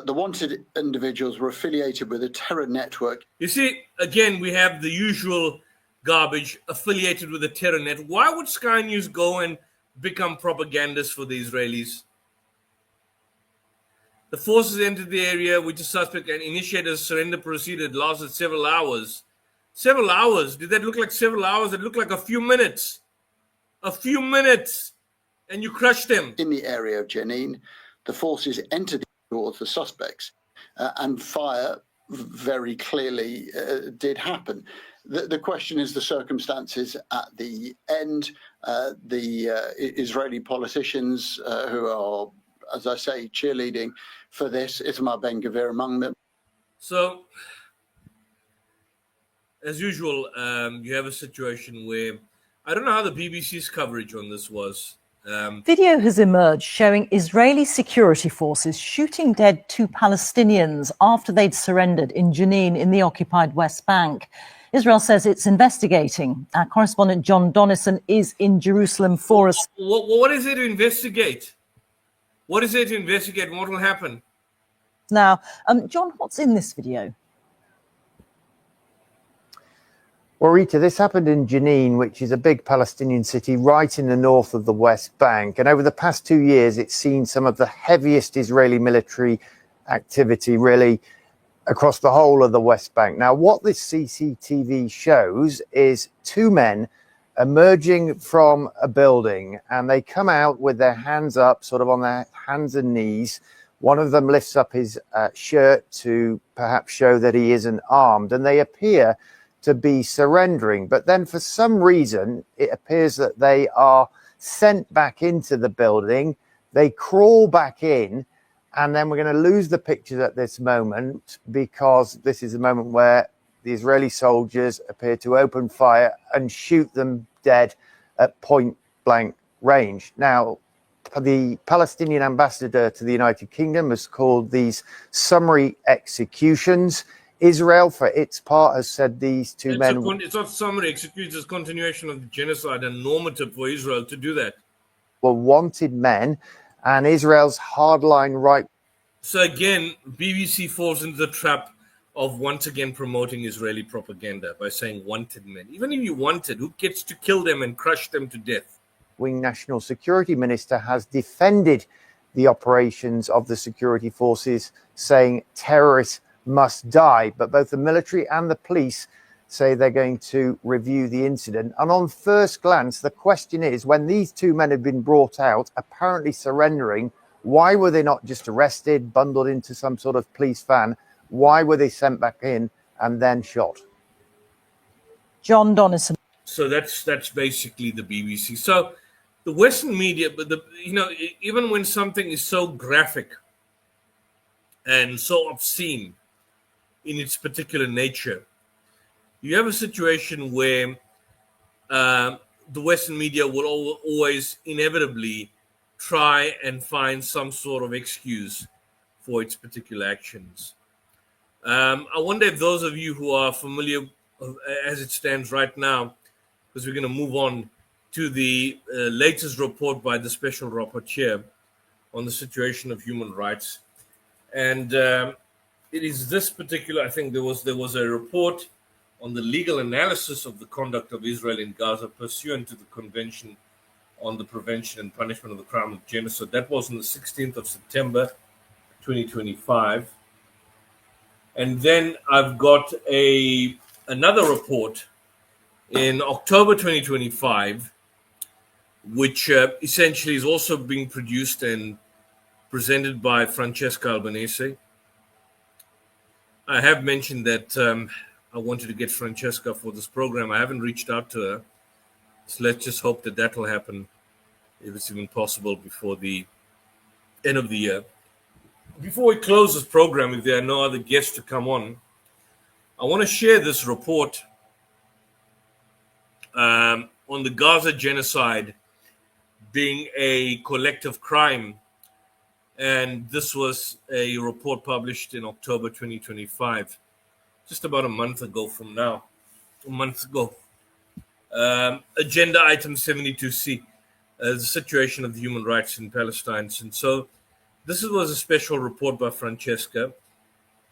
the wanted individuals were affiliated with a terror network. You see, again, we have the usual garbage affiliated with a terror net. Why would Sky News go and become propagandists for the Israelis? The forces entered the area which is suspect and initiated a surrender procedure that lasted several hours. Several hours? Did that look like several hours? It looked like a few minutes. A few minutes. And you crushed them. In the area of Jenin, the forces entered towards the suspects, and fire very clearly did happen. The question is the circumstances at the end. The Israeli politicians who are, as I say, cheerleading for this, Itamar Ben-Gvir among them. So, as usual, you have a situation where, I don't know how the BBC's coverage on this was. Video has emerged showing Israeli security forces shooting dead 2 Palestinians after they'd surrendered in Jenin in the occupied West Bank. Israel says it's investigating. Our correspondent John Donnison is in Jerusalem for us. What is it to investigate? What is it to investigate? What will happen? Now, John, what's in this video? Well, Rita, this happened in Jenin, which is a big Palestinian city right in the north of the West Bank. And over the past 2 years, it's seen some of the heaviest Israeli military activity, really, across the whole of the West Bank. Now, what this CCTV shows is 2 men emerging from a building, and they come out with their hands up, sort of on their hands and knees. One of them lifts up his shirt to perhaps show that he isn't armed, and they appear to be surrendering. But then for some reason, it appears that they are sent back into the building. They crawl back in, and then we're going to lose the pictures at this moment, because this is a moment where the Israeli soldiers appear to open fire and shoot them dead at point blank range. Now, the Palestinian ambassador to the United Kingdom has called these summary executions. Israel, for its part, has said these 2 men... It's not summary executions, it's continuation of the genocide, and normative for Israel to do that. Were wanted men, and Israel's hardline right... So again, BBC falls into the trap of once again promoting Israeli propaganda by saying wanted men. Even if you wanted, who gets to kill them and crush them to death? Wing National Security Minister has defended the operations of the security forces, saying terrorists must die. But both the military and the police say they're going to review the incident. And on first glance, the question is, when these 2 men had been brought out, apparently surrendering, why were they not just arrested, bundled into some sort of police van? Why were they sent back in and then shot? John Donnison. So that's basically the BBC. So the Western media, but even when something is so graphic and so obscene in its particular nature, you have a situation where the Western media will always inevitably try and find some sort of excuse for its particular actions. I wonder if those of you who are familiar as it stands right now, because we're going to move on to the latest report by the Special Rapporteur on the situation of human rights. And it is this particular, I think there was a report on the legal analysis of the conduct of Israel in Gaza pursuant to the Convention on the Prevention and Punishment of the Crime of Genocide. That was on the 16th of September, 2025. And then I've got another report in October 2025, which essentially is also being produced and presented by Francesca Albanese. I have mentioned that I wanted to get Francesca for this program. I haven't reached out to her. So let's just hope that will happen, if it's even possible, before the end of the year. Before we close this program, if there are no other guests to come on, I want to share this report on the Gaza genocide being a collective crime. And this was a report published in October 2025, just about a month ago from now. Agenda item 72C, the situation of the human rights in Palestine. And so this was a special report by Francesca,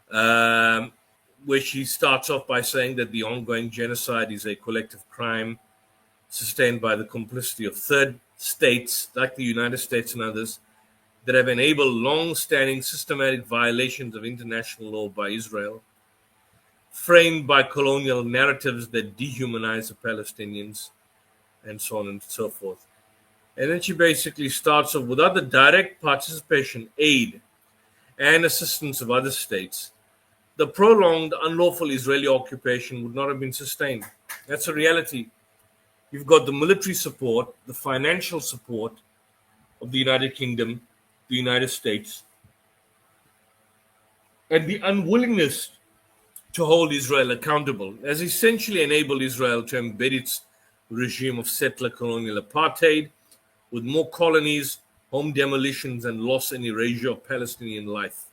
where she starts off by saying that the ongoing genocide is a collective crime sustained by the complicity of third states, like the United States and others, that have enabled long-standing systematic violations of international law by Israel, framed by colonial narratives that dehumanize the Palestinians, and so on and so forth. And then she basically starts off, without the direct participation, aid, and assistance of other states, the prolonged unlawful Israeli occupation would not have been sustained. That's a reality. You've got the military support, the financial support of the United Kingdom, the United States, and the unwillingness to hold Israel accountable has essentially enabled Israel to embed its regime of settler colonial apartheid with more colonies, home demolitions, and loss and erasure of Palestinian life.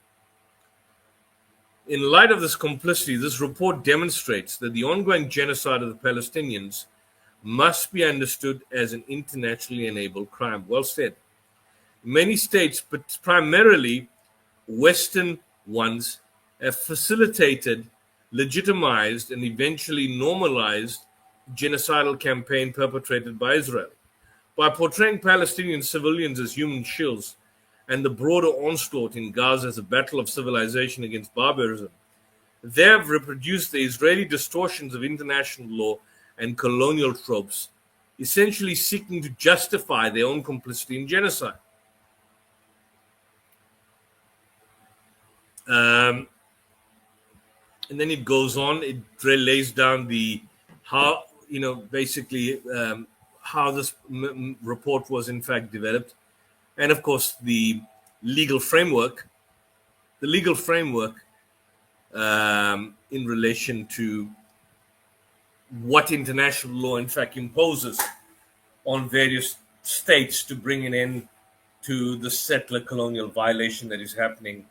In light of this complicity, this report demonstrates that the ongoing genocide of the Palestinians must be understood as an internationally enabled crime. Well said. Many states, but primarily Western ones, have facilitated, legitimized, and eventually normalized genocidal campaign perpetrated by Israel. By portraying Palestinian civilians as human shields and the broader onslaught in Gaza as a battle of civilization against barbarism, they have reproduced the Israeli distortions of international law and colonial tropes, essentially seeking to justify their own complicity in genocide. And then it goes on, it lays down how this report was in fact developed. And of course, the legal framework in relation to what international law in fact imposes on various states to bring an end to the settler colonial violation that is happening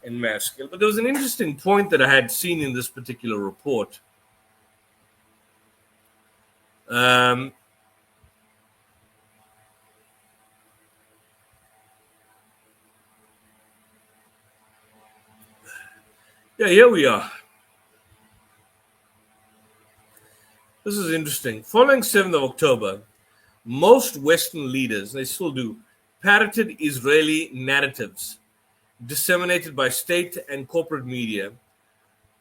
in mass scale. But there was an interesting point that I had seen in this particular report. Here we are. This is interesting. Following 7th of October, most Western leaders, they still do, parroted Israeli narratives disseminated by state and corporate media,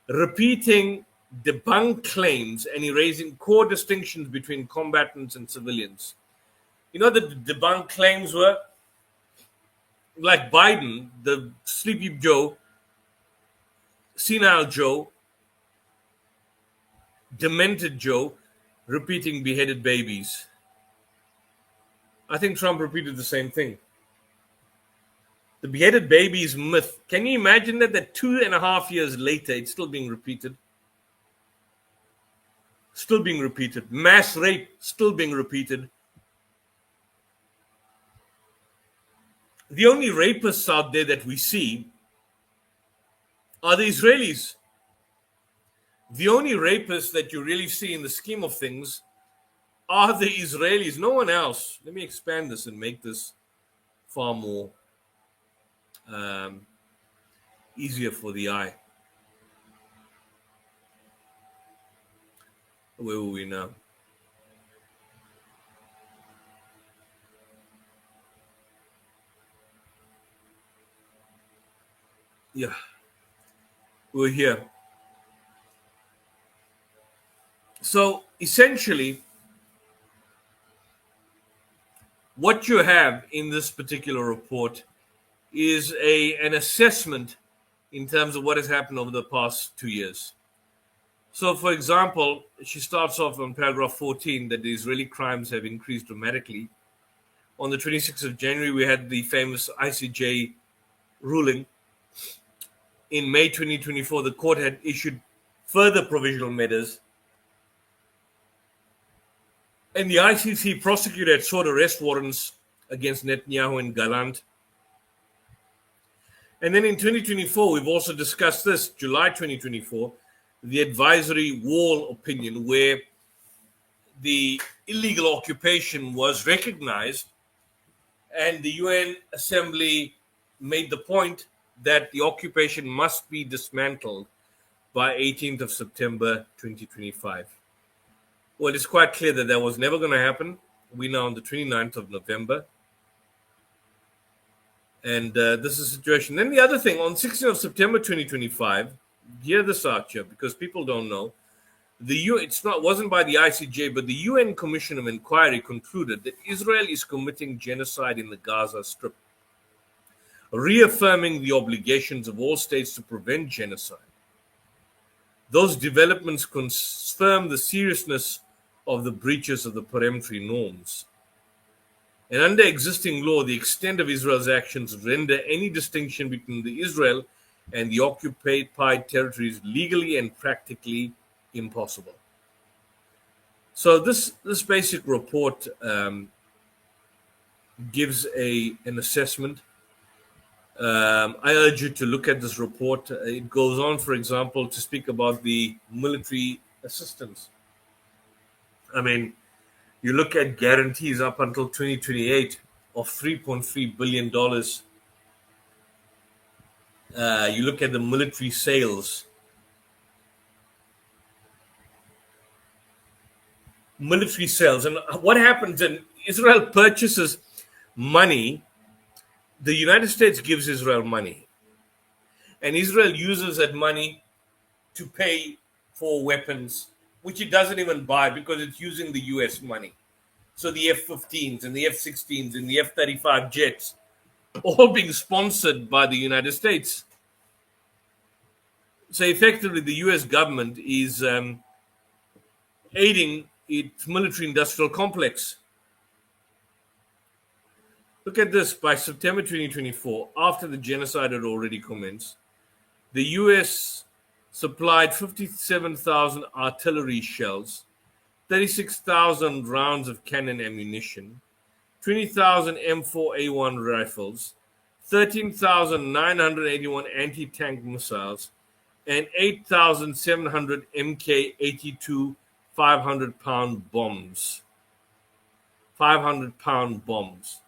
repeating debunked claims and erasing core distinctions between combatants and civilians. You know, the debunked claims were like Biden, the sleepy Joe, senile Joe, demented Joe, repeating beheaded babies. I think Trump repeated the same thing. The beheaded babies myth. Can you imagine that 2.5 years later, it's still being repeated? Still being repeated. Mass rape, still being repeated. The only rapists out there that we see are the Israelis. The only rapists that you really see in the scheme of things are the Israelis, no one else. Let me expand this and make this far more easier for the eye. Where were we now? Yeah, we're here. So essentially, what you have in this particular report is an assessment in terms of what has happened over the past 2 years. So, for example, she starts off on paragraph 14 that the Israeli crimes have increased dramatically. On the 26th of January, we had the famous ICJ ruling. In May 2024, the court had issued further provisional measures. And the ICC prosecutor had sought arrest warrants against Netanyahu and Gallant. And then in 2024, we've also discussed this, July 2024, the advisory wall opinion, where the illegal occupation was recognized, and the UN Assembly made the point that the occupation must be dismantled by 18th of September 2025. Well, it's quite clear that that was never going to happen. We're now on the 29th of November. And this is the situation. Then the other thing, on 16th of September 2025, hear this out here, because people don't know, wasn't by the ICJ, but the UN Commission of Inquiry concluded that Israel is committing genocide in the Gaza Strip, reaffirming the obligations of all states to prevent genocide. Those developments confirm the seriousness of the breaches of the peremptory norms. And under existing law, the extent of Israel's actions render any distinction between the Israel and the occupied territories legally and practically impossible. So this basic report gives an assessment. I urge you to look at this report. It goes on, for example, to speak about the military assistance. I mean, you look at guarantees up until 2028 of $3.3 billion. You look at the military sales. Military sales. And what happens when Israel purchases money, the United States gives Israel money. And Israel uses that money to pay for weapons, which it doesn't even buy because it's using the US money. So the F-15s and the F-16s and the F-35 jets, all being sponsored by the United States. So effectively, the US government is aiding its military-industrial complex. Look at this. By September 2024, after the genocide had already commenced, the US supplied 57,000 artillery shells, 36,000 rounds of cannon ammunition, 20,000 M4A1 rifles, 13,981 anti-tank missiles, and 8,700 Mk-82 500-pound bombs. 500-pound bombs.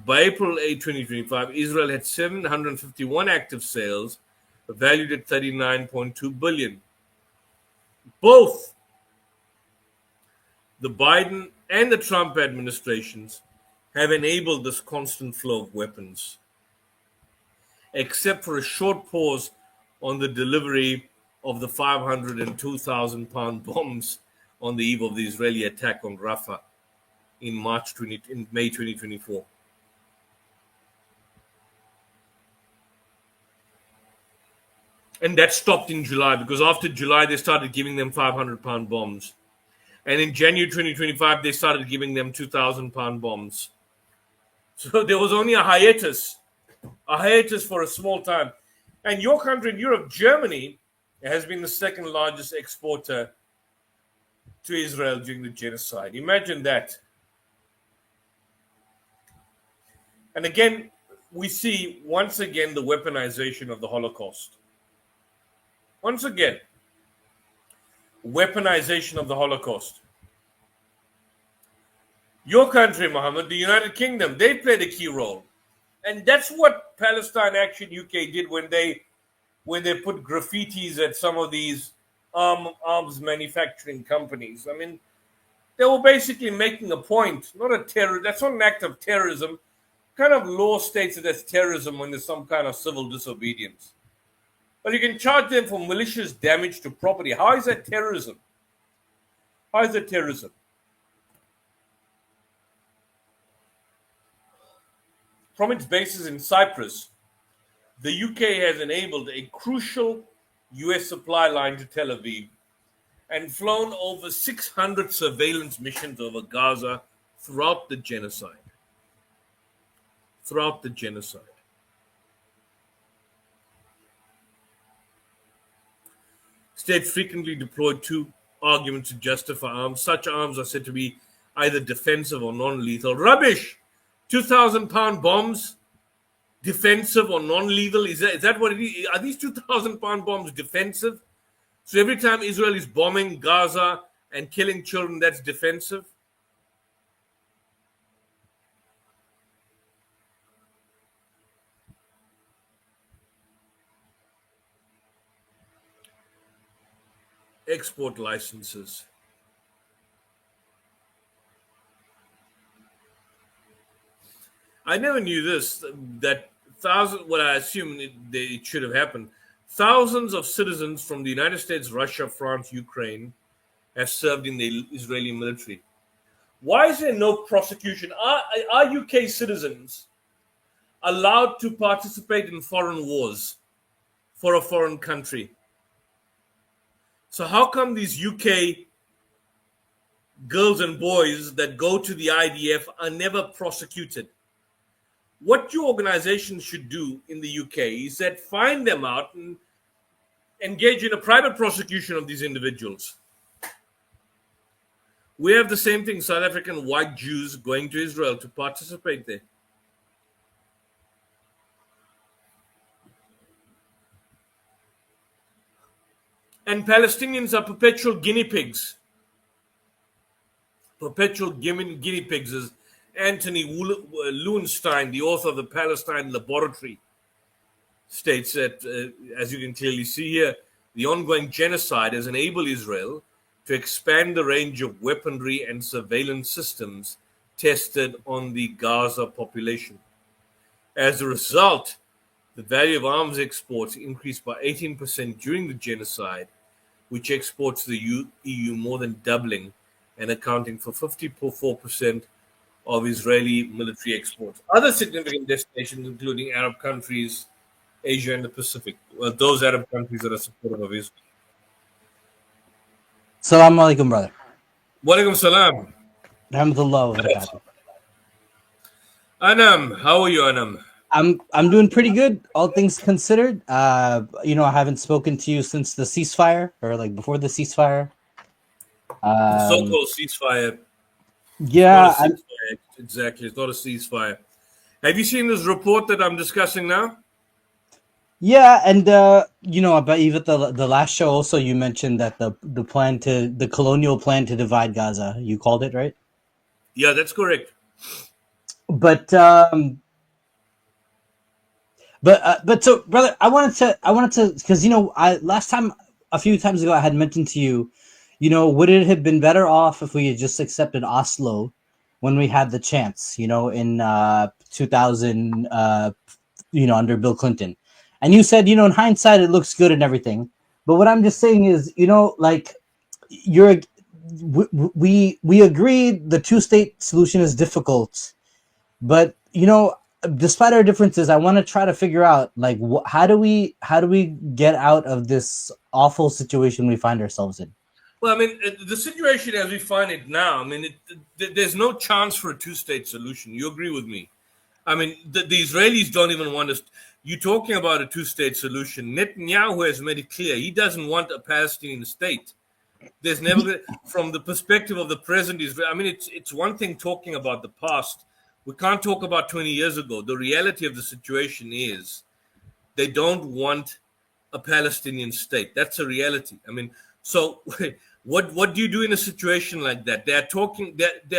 By April 8, 2025, Israel had 751 active sales valued at $39.2 billion. Both the Biden and the Trump administrations have enabled this constant flow of weapons, except for a short pause on the delivery of the 500 and 2,000-pound bombs on the eve of the Israeli attack on Rafah in May 2024. And that stopped in July, because after July, they started giving them 500-pound bombs. And in January 2025, they started giving them 2,000-pound bombs. So there was only a hiatus for a small time. And your country in Europe, Germany, has been the second largest exporter to Israel during the genocide. Imagine that. And again, we see once again the weaponization of the Holocaust. Once again, weaponization of the Holocaust. Your country, Mohammed, the United Kingdom, they played a key role. And that's what Palestine Action UK did when they put graffitis at some of these arms manufacturing companies. I mean, they were basically making a point, that's not an act of terrorism. Kind of law states that that's terrorism when there's some kind of civil disobedience. But you can charge them for malicious damage to property. How is that terrorism? How is that terrorism? From its bases in Cyprus, the UK has enabled a crucial US supply line to Tel Aviv and flown over 600 surveillance missions over Gaza throughout the genocide. States frequently deployed two arguments to justify arms. Such arms are said to be either defensive or non-lethal. Rubbish! 2,000-pound bombs, defensive or non-lethal? Is that what it is? Are these 2,000-pound bombs defensive? So every time Israel is bombing Gaza and killing children, that's defensive? Export licenses. I never knew this, that I assume it should have happened. Thousands of citizens from the United States, Russia, France, Ukraine have served in the Israeli military. Why is there no prosecution? Are UK citizens allowed to participate in foreign wars for a foreign country? So how come these UK girls and boys that go to the IDF are never prosecuted? What your organization should do in the UK is that find them out and engage in a private prosecution of these individuals. We have the same thing, South African white Jews going to Israel to participate there. And Palestinians are perpetual guinea pigs. Perpetual guinea pigs, as Anthony Lowenstein, the author of the Palestine Laboratory, states that, as you can clearly see here, the ongoing genocide has enabled Israel to expand the range of weaponry and surveillance systems tested on the Gaza population. As a result, the value of arms exports increased by 18% during the genocide, which exports to the EU more than doubling and accounting for 54% of Israeli military exports. Other significant destinations, including Arab countries, Asia, and the Pacific. Well, those Arab countries that are supportive of Israel. Assalamu alaikum, brother. Walaikum salam. Alhamdulillah wa barakatuh. Anam, how are you, Anam? I'm doing pretty good, all things considered. I haven't spoken to you since the ceasefire, or like before the ceasefire. So-called ceasefire. Yeah, Exactly. It's not a ceasefire. Have you seen this report that I'm discussing now? Yeah, and about even the last show also you mentioned that the colonial plan to divide Gaza, you called it, right? Yeah, that's correct. But so, brother, I wanted to, because last time, a few times ago, I had mentioned to you, would it have been better off if we had just accepted Oslo when we had the chance, in 2000, under Bill Clinton, and you said, in hindsight, it looks good and everything. But what I'm just saying is, we agreed the two-state solution is difficult, but despite our differences, I want to try to figure out how do we get out of this awful situation we find ourselves in. Well, I mean, the situation as we find it now, I mean, there's no chance for a two-state solution. You agree with me? I mean, the Israelis don't even want us. You're talking about a two-state solution. Netanyahu has made it clear he doesn't want a Palestinian state. There's never been, from the perspective of the present Israel. I mean, it's one thing talking about the past. We can't talk about 20 years ago. The reality of the situation is they don't want a Palestinian state. That's a reality. I mean, so what do you do in a situation like that? They're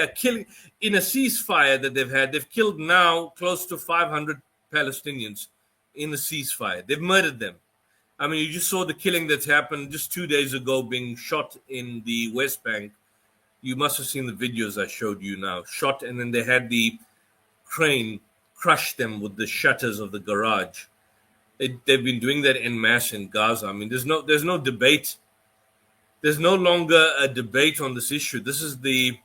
killing in a ceasefire that they've had. They've killed now close to 500 Palestinians in the ceasefire. They've murdered them. I mean, you just saw the killing that's happened just 2 days ago, being shot in the West Bank. You must have seen the videos I showed you now. Shot, and then they had the crane crush them with the shutters of the garage. They've been doing that en masse in Gaza. I mean, there's no debate. There's no longer a debate on this issue. This is the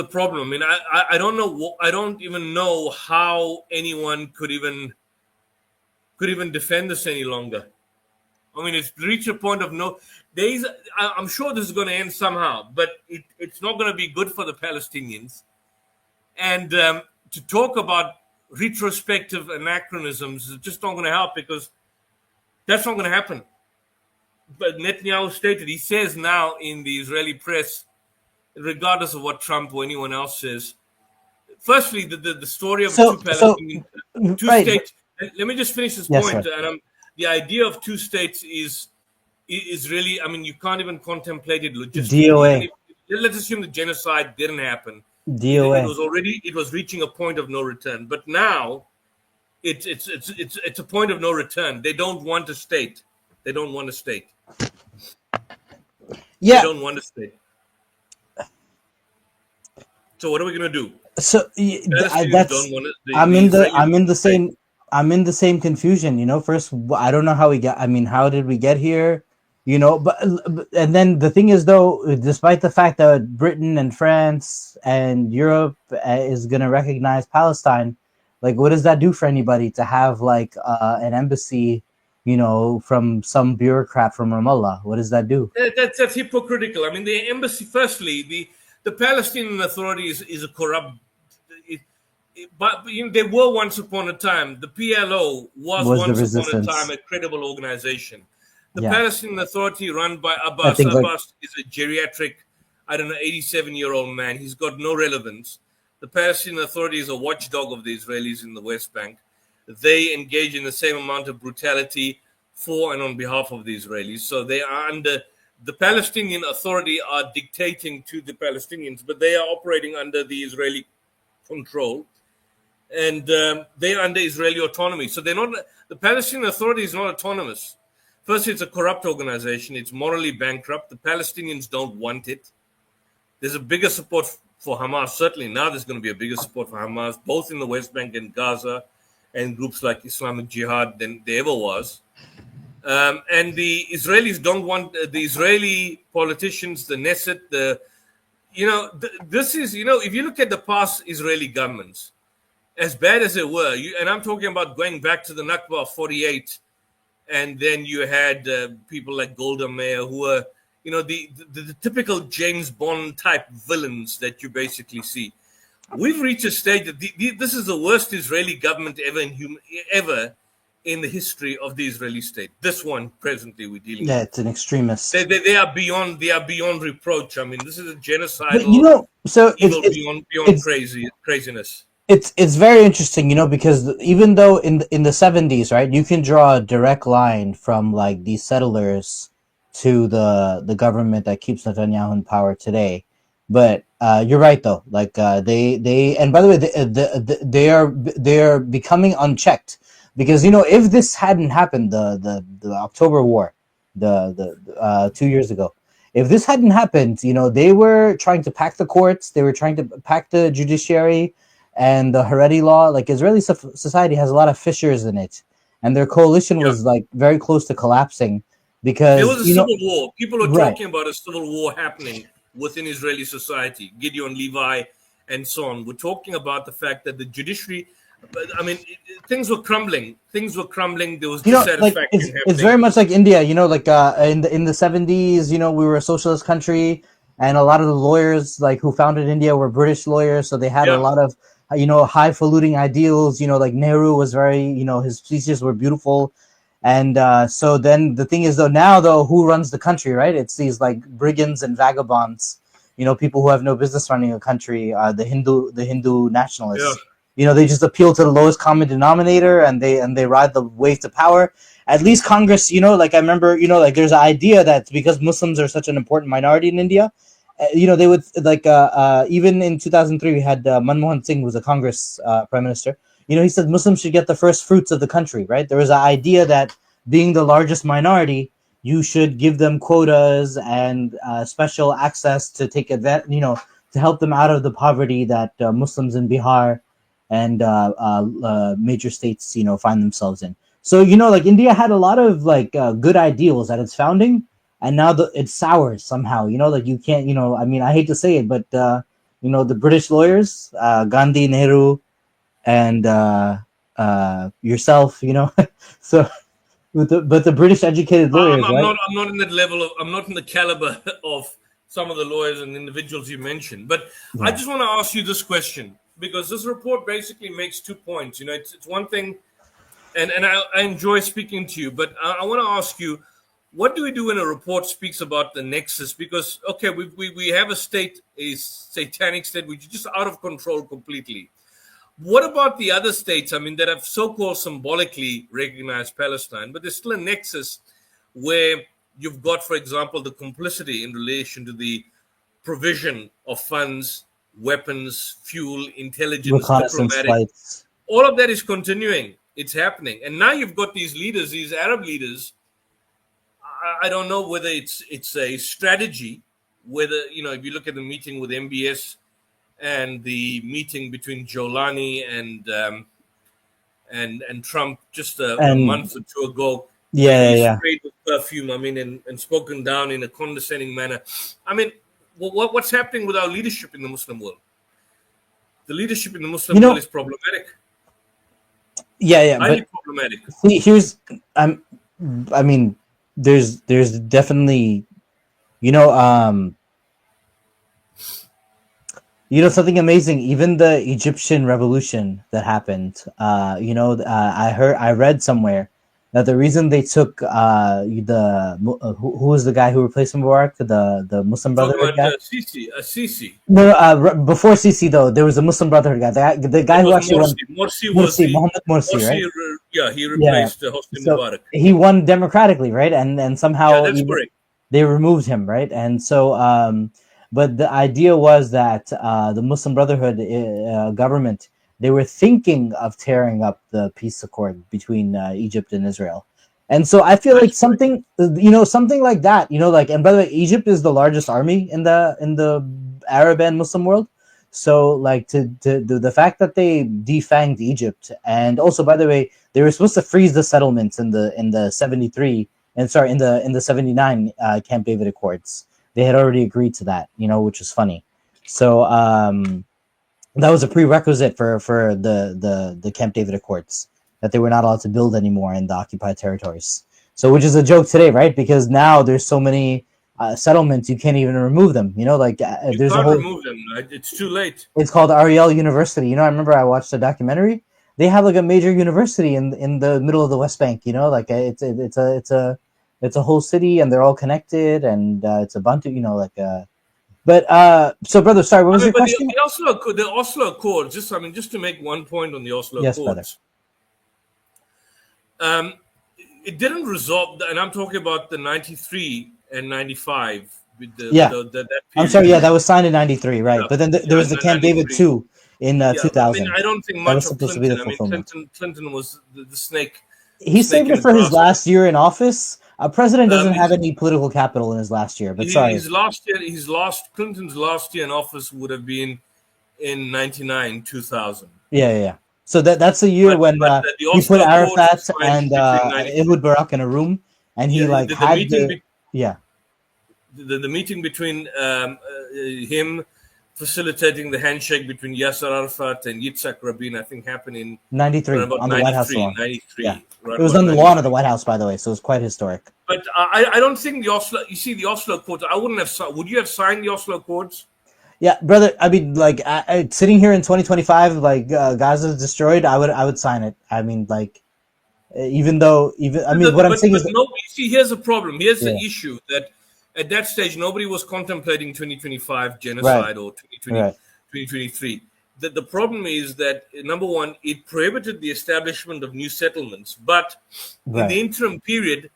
problem. I mean, I don't know. I don't even know how anyone could even defend this any longer. I mean, it's reached a point of no. I'm sure this is going to end somehow, but it's not going to be good for the Palestinians. And to talk about retrospective anachronisms is just not going to help, because that's not going to happen. But Netanyahu stated, he says now in the Israeli press, regardless of what Trump or anyone else says, firstly, the story of two Palestinian, two states. Let me just finish this point. The idea of two states is really, I mean, you can't even contemplate it logistically. DOA. Let's assume the genocide didn't happen. DOA. It was reaching a point of no return. But now it's a point of no return. They don't want a state. They don't want a state. Yeah. They don't want a state. So what are we going to do? So that's I'm in the same confusion, you know. First, I don't know how we got. I mean, how did we get here? You know, but and then the thing is, though, despite the fact that Britain and France and Europe is going to recognize Palestine, like, what does that do for anybody to have like an embassy, you know, from some bureaucrat from Ramallah? What does that do? That's hypocritical. I mean, the embassy. Firstly, the Palestinian Authority is a corrupt. But you know, they were once upon a time. The PLO was once upon a time a credible organization. The Palestinian Authority, run by Abbas, is a geriatric, 87-year-old man. He's got no relevance. The Palestinian Authority is a watchdog of the Israelis in the West Bank. They engage in the same amount of brutality for and on behalf of the Israelis. So they are under, the Palestinian Authority are dictating to the Palestinians, but they are operating under the Israeli control. And they're under Israeli autonomy. So they're not, the Palestinian Authority is not autonomous. First, it's a corrupt organization. It's morally bankrupt. The Palestinians don't want it. There's a bigger support for Hamas. Certainly now there's going to be a bigger support for Hamas, both in the West Bank and Gaza, and groups like Islamic Jihad than there ever was. And the Israelis don't want, the Israeli politicians, the Knesset, this is, if you look at the past Israeli governments, as bad as they were, and I'm talking about going back to the Nakba of 48, and then you had people like Golda Meir, who were, the typical James Bond type villains that you basically see. We've reached a stage that this is the worst Israeli government ever in the history of the Israeli state. This one presently we're dealing with. Yeah, it's an extremist. They are beyond reproach. I mean, this is a genocidal, beyond craziness. It's very interesting, because even though in the 70s, right, you can draw a direct line from like these settlers to the government that keeps Netanyahu in power today, but you're right though. Like they and by the way, they are becoming unchecked, because if this hadn't happened, the October War, the 2 years ago, if this hadn't happened, they were trying to pack the courts, they were trying to pack the judiciary. And the Haredi law, like Israeli society has a lot of fissures in it, and their coalition was like very close to collapsing because there was a civil war. People are talking about a civil war happening within Israeli society. Gideon Levi and so on. We're talking about the fact that the judiciary. But I mean, things were crumbling. Things were crumbling. There was You know, like dissatisfaction it's very happening. much like India. You know, like in the 70s, you know, we were a socialist country, and a lot of the lawyers like who founded India were British lawyers, so they had a Yeah, lot of you know highfalutin ideals. You know, like Nehru was very his theses were beautiful, and so then the thing is though now though who runs the country, right? It's these like brigands and vagabonds. You know, people who have no business running a country. The Hindu yeah. nationalists. You know, they just appeal to the lowest common denominator, and they ride the wave to power. At least Congress, you know, like I remember, you know, like there's an idea that because Muslims are such an important minority in India, you know, they would like even in 2003 we had Manmohan Singh, who was a Congress prime minister. You know, he said Muslims should get the first fruits of the country, right? There was an idea that being the largest minority, you should give them quotas and special access to take advantage, you know, to help them out of the poverty that Muslims in Bihar and major states, you know, find themselves in. So, you know, like India had a lot of like good ideals at its founding, and now it sours somehow. You know, like you can't, you know, I mean, I hate to say it, but you know, the British lawyers, Gandhi, Nehru, and yourself, you know, so but the British educated lawyers, I'm right? not. I'm not in that level of. I'm not in the caliber of some of the lawyers and individuals you mentioned. But I Yeah. just want to ask you this question because this report basically makes 2 points. You know, it's one thing, and I enjoy speaking to you, but I want to ask you, what do we do when a report speaks about the nexus? Because okay, we have a state, a satanic state, which is just out of control completely. What about the other states? I mean, that have so-called symbolically recognized Palestine, but there's still a nexus where you've got, for example, the complicity in relation to the provision of funds, weapons, fuel, intelligence, Reconnaissance diplomatic. flights. All of that is continuing. It's happening. And now you've got these leaders, these Arab leaders. I don't know whether it's a strategy, whether, you know, if you look at the meeting with MBS and the meeting between Jolani and Trump just a And month or two ago, where yeah, he yeah. sprayed with perfume. I mean, and spoken down in a condescending manner. I mean, what's happening with our leadership in the Muslim world? The leadership in the Muslim You world know, is problematic, yeah, highly but problematic. see, I mean, there's definitely, you know, something amazing. Even the Egyptian revolution that happened, I read somewhere that the reason they took who was the guy who replaced Mubarak, the Muslim Talking Brotherhood about guy. Sisi. No, before Sisi though, there was a Muslim Brotherhood guy. The It guy who was actually won. Morsi. Morsi was Morsi, the Mohammed Morsi, right? Yeah, he Yeah. replaced Hosni So Mubarak. he won democratically, right? And Yeah, somehow that's even correct. they removed him, right? And so, but the idea was that the Muslim Brotherhood government, they were thinking of tearing up the peace accord between Egypt and Israel. And so I feel like That's correct. something like that, like, and by the way, Egypt is the largest army in the Arab and Muslim world. So like the fact that they defanged Egypt, and also by the way, they were supposed to freeze the settlements in the 73 and sorry in the 79 Camp David Accords. They had already agreed to that, which was funny. So that was a prerequisite for the Camp David Accords, that they were not allowed to build anymore in the occupied territories. So, which is a joke today, right? Because now there's so many settlements, you can't even remove them. Like You there's a can't whole. remove them. Right? It's too late. It's called Ariel University. I remember I watched a documentary. They have like a major university in the middle of the West Bank. Like it's a whole city, and they're all connected, and it's a bunch of But so, brother, sorry, what was I mean, your but question? the Oslo Accords. Just to make one point on the Oslo Yes, brother. Accords. It didn't resolve, and I'm talking about the 93 and 95 with that I'm period. sorry. Yeah, that was signed in '93, right? Yeah, But then there was the Camp David 93. II in Yeah, I mean, 2000. I don't think That much was of supposed to be the Clinton. I mean, fulfillment. Clinton was the snake. He Snake saved in it the for his grass. last year in office. A president doesn't have It's- any political capital in his last year. But sorry. His Clinton's last year in office would have been in 99, 2000. Yeah. So that's the year when But the he put Oslo Accords Arafat was signed and between 93. Ehud Barak in a room, and he Yeah, like had the yeah. the meeting between him, facilitating the handshake between Yasser Arafat and Yitzhak Rabin, I think happened in 93 around about on the White House lawn. 93. Yeah. Right It was about on the lawn 93. of the White House, by the way, so it was quite historic. But I don't think the Oslo. You see, the Oslo Accords. I wouldn't have. Would you have signed the Oslo Accords? Yeah, brother. I mean, like, sitting here in 2025, like Gaza is destroyed, I would sign it. I mean, like, what I'm saying is, no. You see, here's the problem. Here's the Yeah. issue that at that stage nobody was contemplating 2025 genocide or 2023. The problem is that number one, it prohibited the establishment of new settlements, but in the interim period,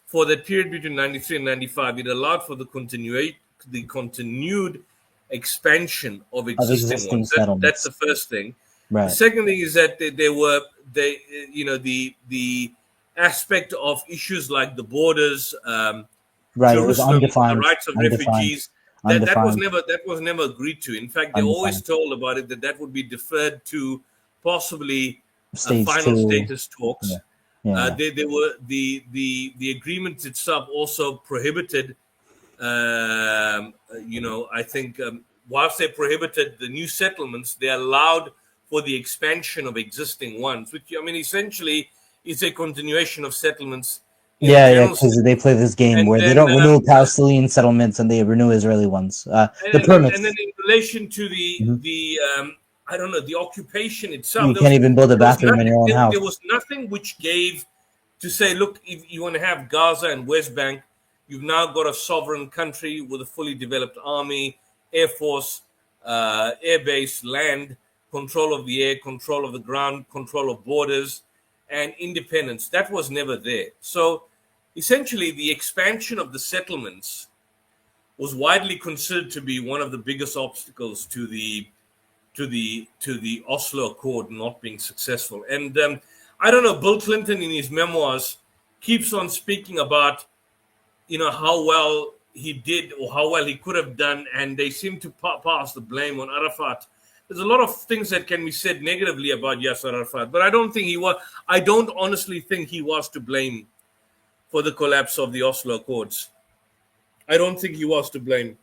for that period between 93 and 95, it allowed for the continued expansion of existing ones. That's the first thing. Right. The second thing is that the aspect of issues like the borders, right, it was Jerusalem, undefined, the rights of refugees. That was never agreed to. In fact, they always told about it that would be deferred to possibly final status talks. There were the agreement itself also prohibited. I think whilst they prohibited the new settlements, they allowed for the expansion of existing ones, which I mean essentially is a continuation of settlements. Because they play this game where they don't renew Palestinian settlements and they renew Israeli ones. The permits. And then in relation to the I don't know, the occupation itself, you can't even build a bathroom in your own house. There was nothing which gave to say, look, if you want to have Gaza and West Bank, you've now got a sovereign country with a fully developed army, air force, air base, land, control of the air, control of the ground, control of borders, and independence. That was never there. So essentially the expansion of the settlements was widely considered to be one of the biggest obstacles to the Oslo Accord not being successful. And I don't know, Bill Clinton in his memoirs keeps on speaking about how well he did or how well he could have done, and they seem to pass the blame on Arafat. There's a lot of things that can be said negatively about Yasser Arafat, but I don't think he was. I don't honestly think he was to blame for the collapse of the Oslo Accords. I don't think he was to blame.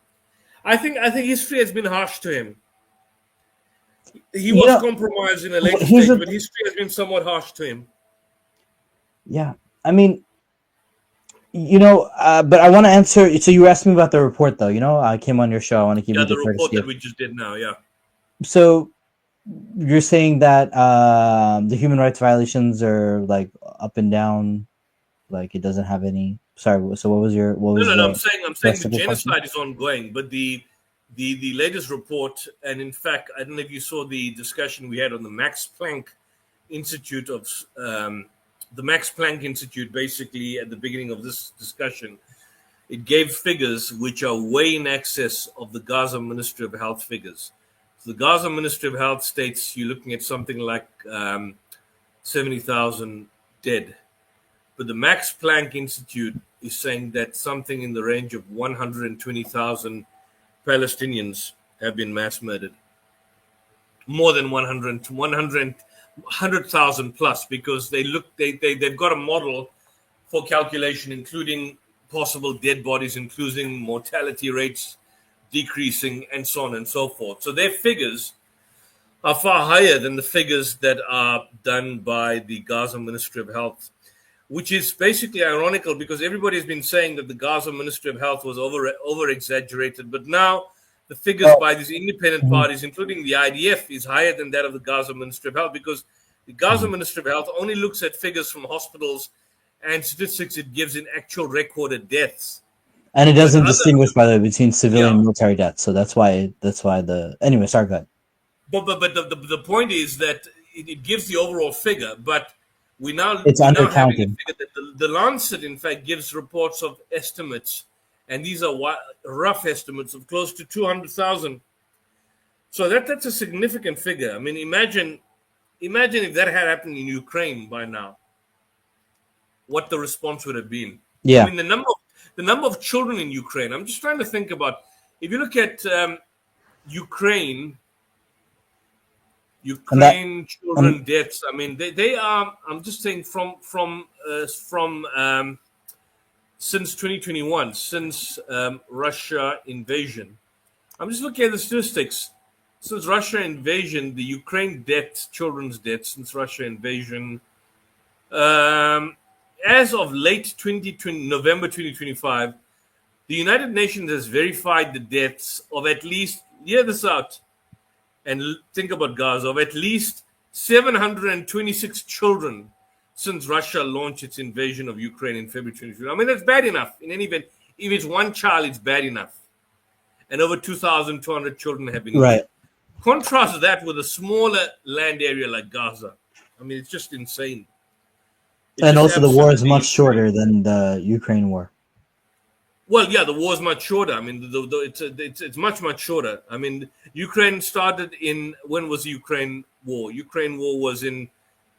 I think history has been harsh to him. He was compromised in a later stage, but history has been somewhat harsh to him. Yeah, I mean, but I want to answer. So you asked me about the report, though. I came on your show. I want to give you the report that we just did now. Yeah. So you're saying that the human rights violations are like up and down, like it doesn't have any. Sorry. So what was your? No. I'm saying the genocide is ongoing, but the latest report, and in fact, I don't know if you saw the discussion we had on the Max Planck Institute the Max Planck Institute. Basically, at the beginning of this discussion, it gave figures which are way in excess of the Gaza Ministry of Health figures. The Gaza Ministry of Health states you're looking at something like 70,000 dead. But the Max Planck Institute is saying that something in the range of 120,000 Palestinians have been mass murdered. More than 100,000 plus, because they've got a model for calculation, including possible dead bodies, including mortality rates decreasing, and so on and so forth. So their figures are far higher than the figures that are done by the Gaza Ministry of Health, which is basically ironical because everybody has been saying that the Gaza Ministry of Health was over-exaggerated, but now the figures by these independent parties, including the IDF, is higher than that of the Gaza Ministry of Health, because the Gaza Ministry of Health only looks at figures from hospitals and statistics it gives in actual recorded deaths. And it doesn't distinguish, by the way, between civilian and military deaths. So that's why anyway, sorry, go ahead. But the point is that it gives the overall figure, but it's undercounted. The Lancet, in fact, gives reports of estimates, and these are rough estimates of close to 200,000. So that's a significant figure. I mean, imagine if that had happened in Ukraine by now, what the response would have been. Yeah. I mean, the number of children in Ukraine. I'm just trying to think about, if you look at Ukraine children deaths. I mean, they are. I'm just saying from since 2021, since Russia invasion, I'm just looking at the statistics. Since Russia invasion, the Ukraine deaths, children's deaths since Russia invasion, as of late 2020, November 2025, the United Nations has verified the deaths of at least, hear this out, and think about Gaza, of at least 726 children since Russia launched its invasion of Ukraine in February 2023. I mean, that's bad enough. In any event, if it's one child, it's bad enough. And over 2,200 children have been Right. killed. Contrast that with a smaller land area like Gaza. I mean, it's just insane. It's And just also, the war is absolutely much insane. shorter than the Ukraine war. Well, yeah, the war is much shorter. I mean, it's much shorter. I mean, Ukraine started in, when was the Ukraine war? Ukraine war was in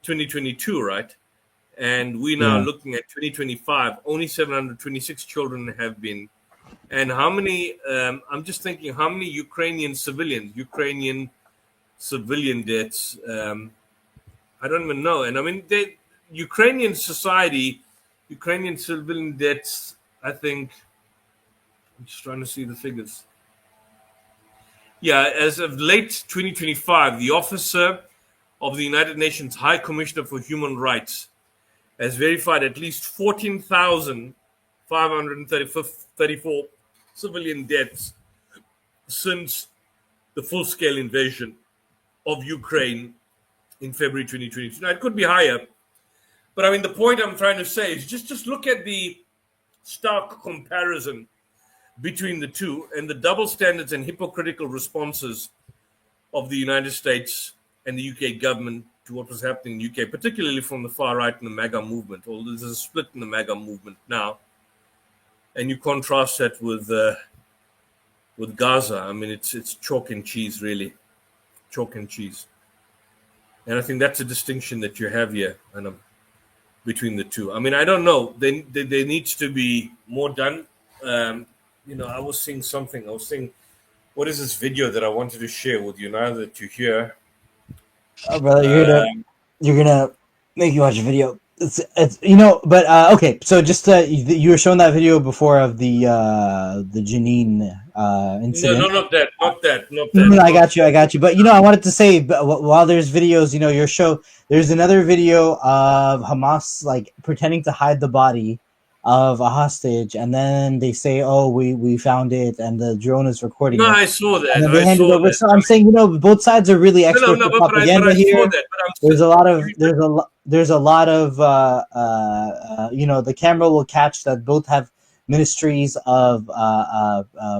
2022, right? And we're now looking at 2025. Only 726 children have been. And how many? I'm just thinking, how many Ukrainian civilian deaths? I don't even know. And I mean, Ukrainian society, Ukrainian civilian deaths. I think. I'm just trying to see the figures. Yeah, as of late 2025, the officer of the United Nations High Commissioner for Human Rights has verified at least 14,534 civilian deaths since the full-scale invasion of Ukraine in February 2022. Now, it could be higher, but I mean, the point I'm trying to say is just look at the stark comparison between the two and the double standards and hypocritical responses of the United States and the UK government to what was happening in the UK, particularly from the far right and the MAGA movement, although there's a split in the MAGA movement now. And you contrast that with Gaza. I mean, it's chalk and cheese, really. Chalk and cheese. And I think that's a distinction that you have here between the two. I mean, I don't know. There needs to be more done. I was seeing something. What is this video that I wanted to share with you now that you're here? Oh, brother, you're gonna make you watch a video. It's but okay. So just you were showing that video before of the Janine incident. No, not that. No, I got you. But I wanted to say, while there's videos, there's another video of Hamas like pretending to hide the body of a hostage, and then they say, "Oh, we found it," and the drone is recording. No, it. I saw that. And then they hand it over. So I'm saying, both sides are really experts at propaganda here. There's a lot of the camera will catch that both have ministries of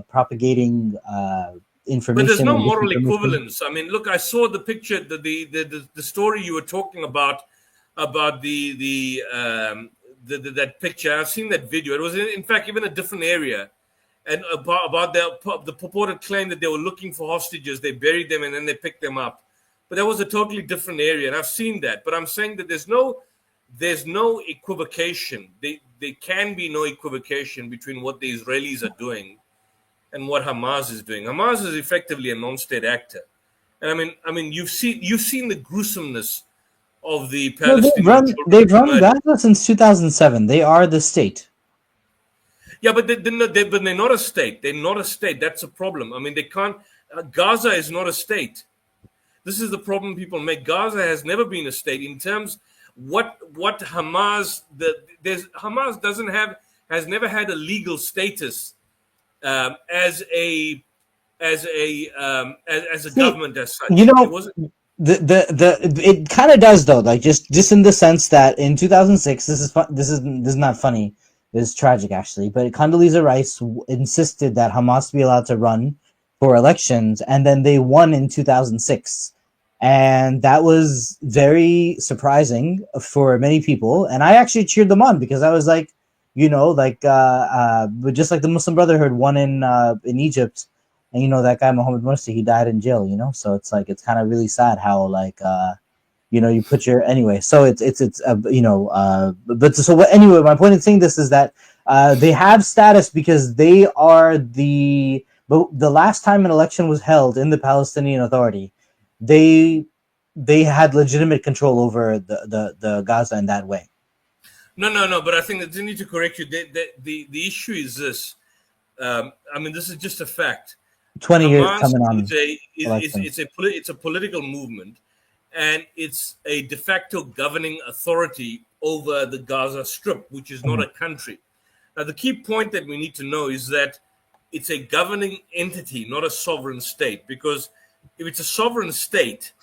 propagating information. But there's no moral equivalence. I mean, look, I saw the picture, the story you were talking about that picture. I've seen that video. It was in fact even a different area, and about the purported claim that they were looking for hostages. They buried them and then they picked them up, but that was a totally different area, and I've seen that. But I'm saying that there's no equivocation. There can be no equivocation between what the Israelis are doing and what Hamas is doing. Hamas is effectively a non-state actor, and I mean, you've seen the gruesomeness of the Palestinian. They've run Gaza since 2007. They are the state. Yeah, but they're not a state. They're not a state. That's a problem. I mean, they can't. Gaza is not a state. This is the problem people make. Gaza has never been a state in terms what Hamas. Hamas has never had a legal status as a government as such. It kind of does though, like just in the sense that in 2006, this is not funny, it's tragic actually, but Condoleezza Rice insisted that Hamas be allowed to run for elections, and then they won in 2006, and that was very surprising for many people, and I actually cheered them on because I was like, but just like the Muslim Brotherhood won in Egypt. And that guy Mohammed Morsi, he died in jail, so it's like it's kind of really sad how you put your anyway. So anyway, my point in saying this is that they have status because they are the last time an election was held in the Palestinian Authority, they had legitimate control over the Gaza in that way. No, but I think that they need to correct you. The issue is this. I mean, this is just a fact. 20 years Hamas coming on is a election. it's a political movement, and it's a de facto governing authority over the Gaza Strip, which is not a country. Now, the key point that we need to know is that it's a governing entity, not a sovereign state, because if it's a sovereign state,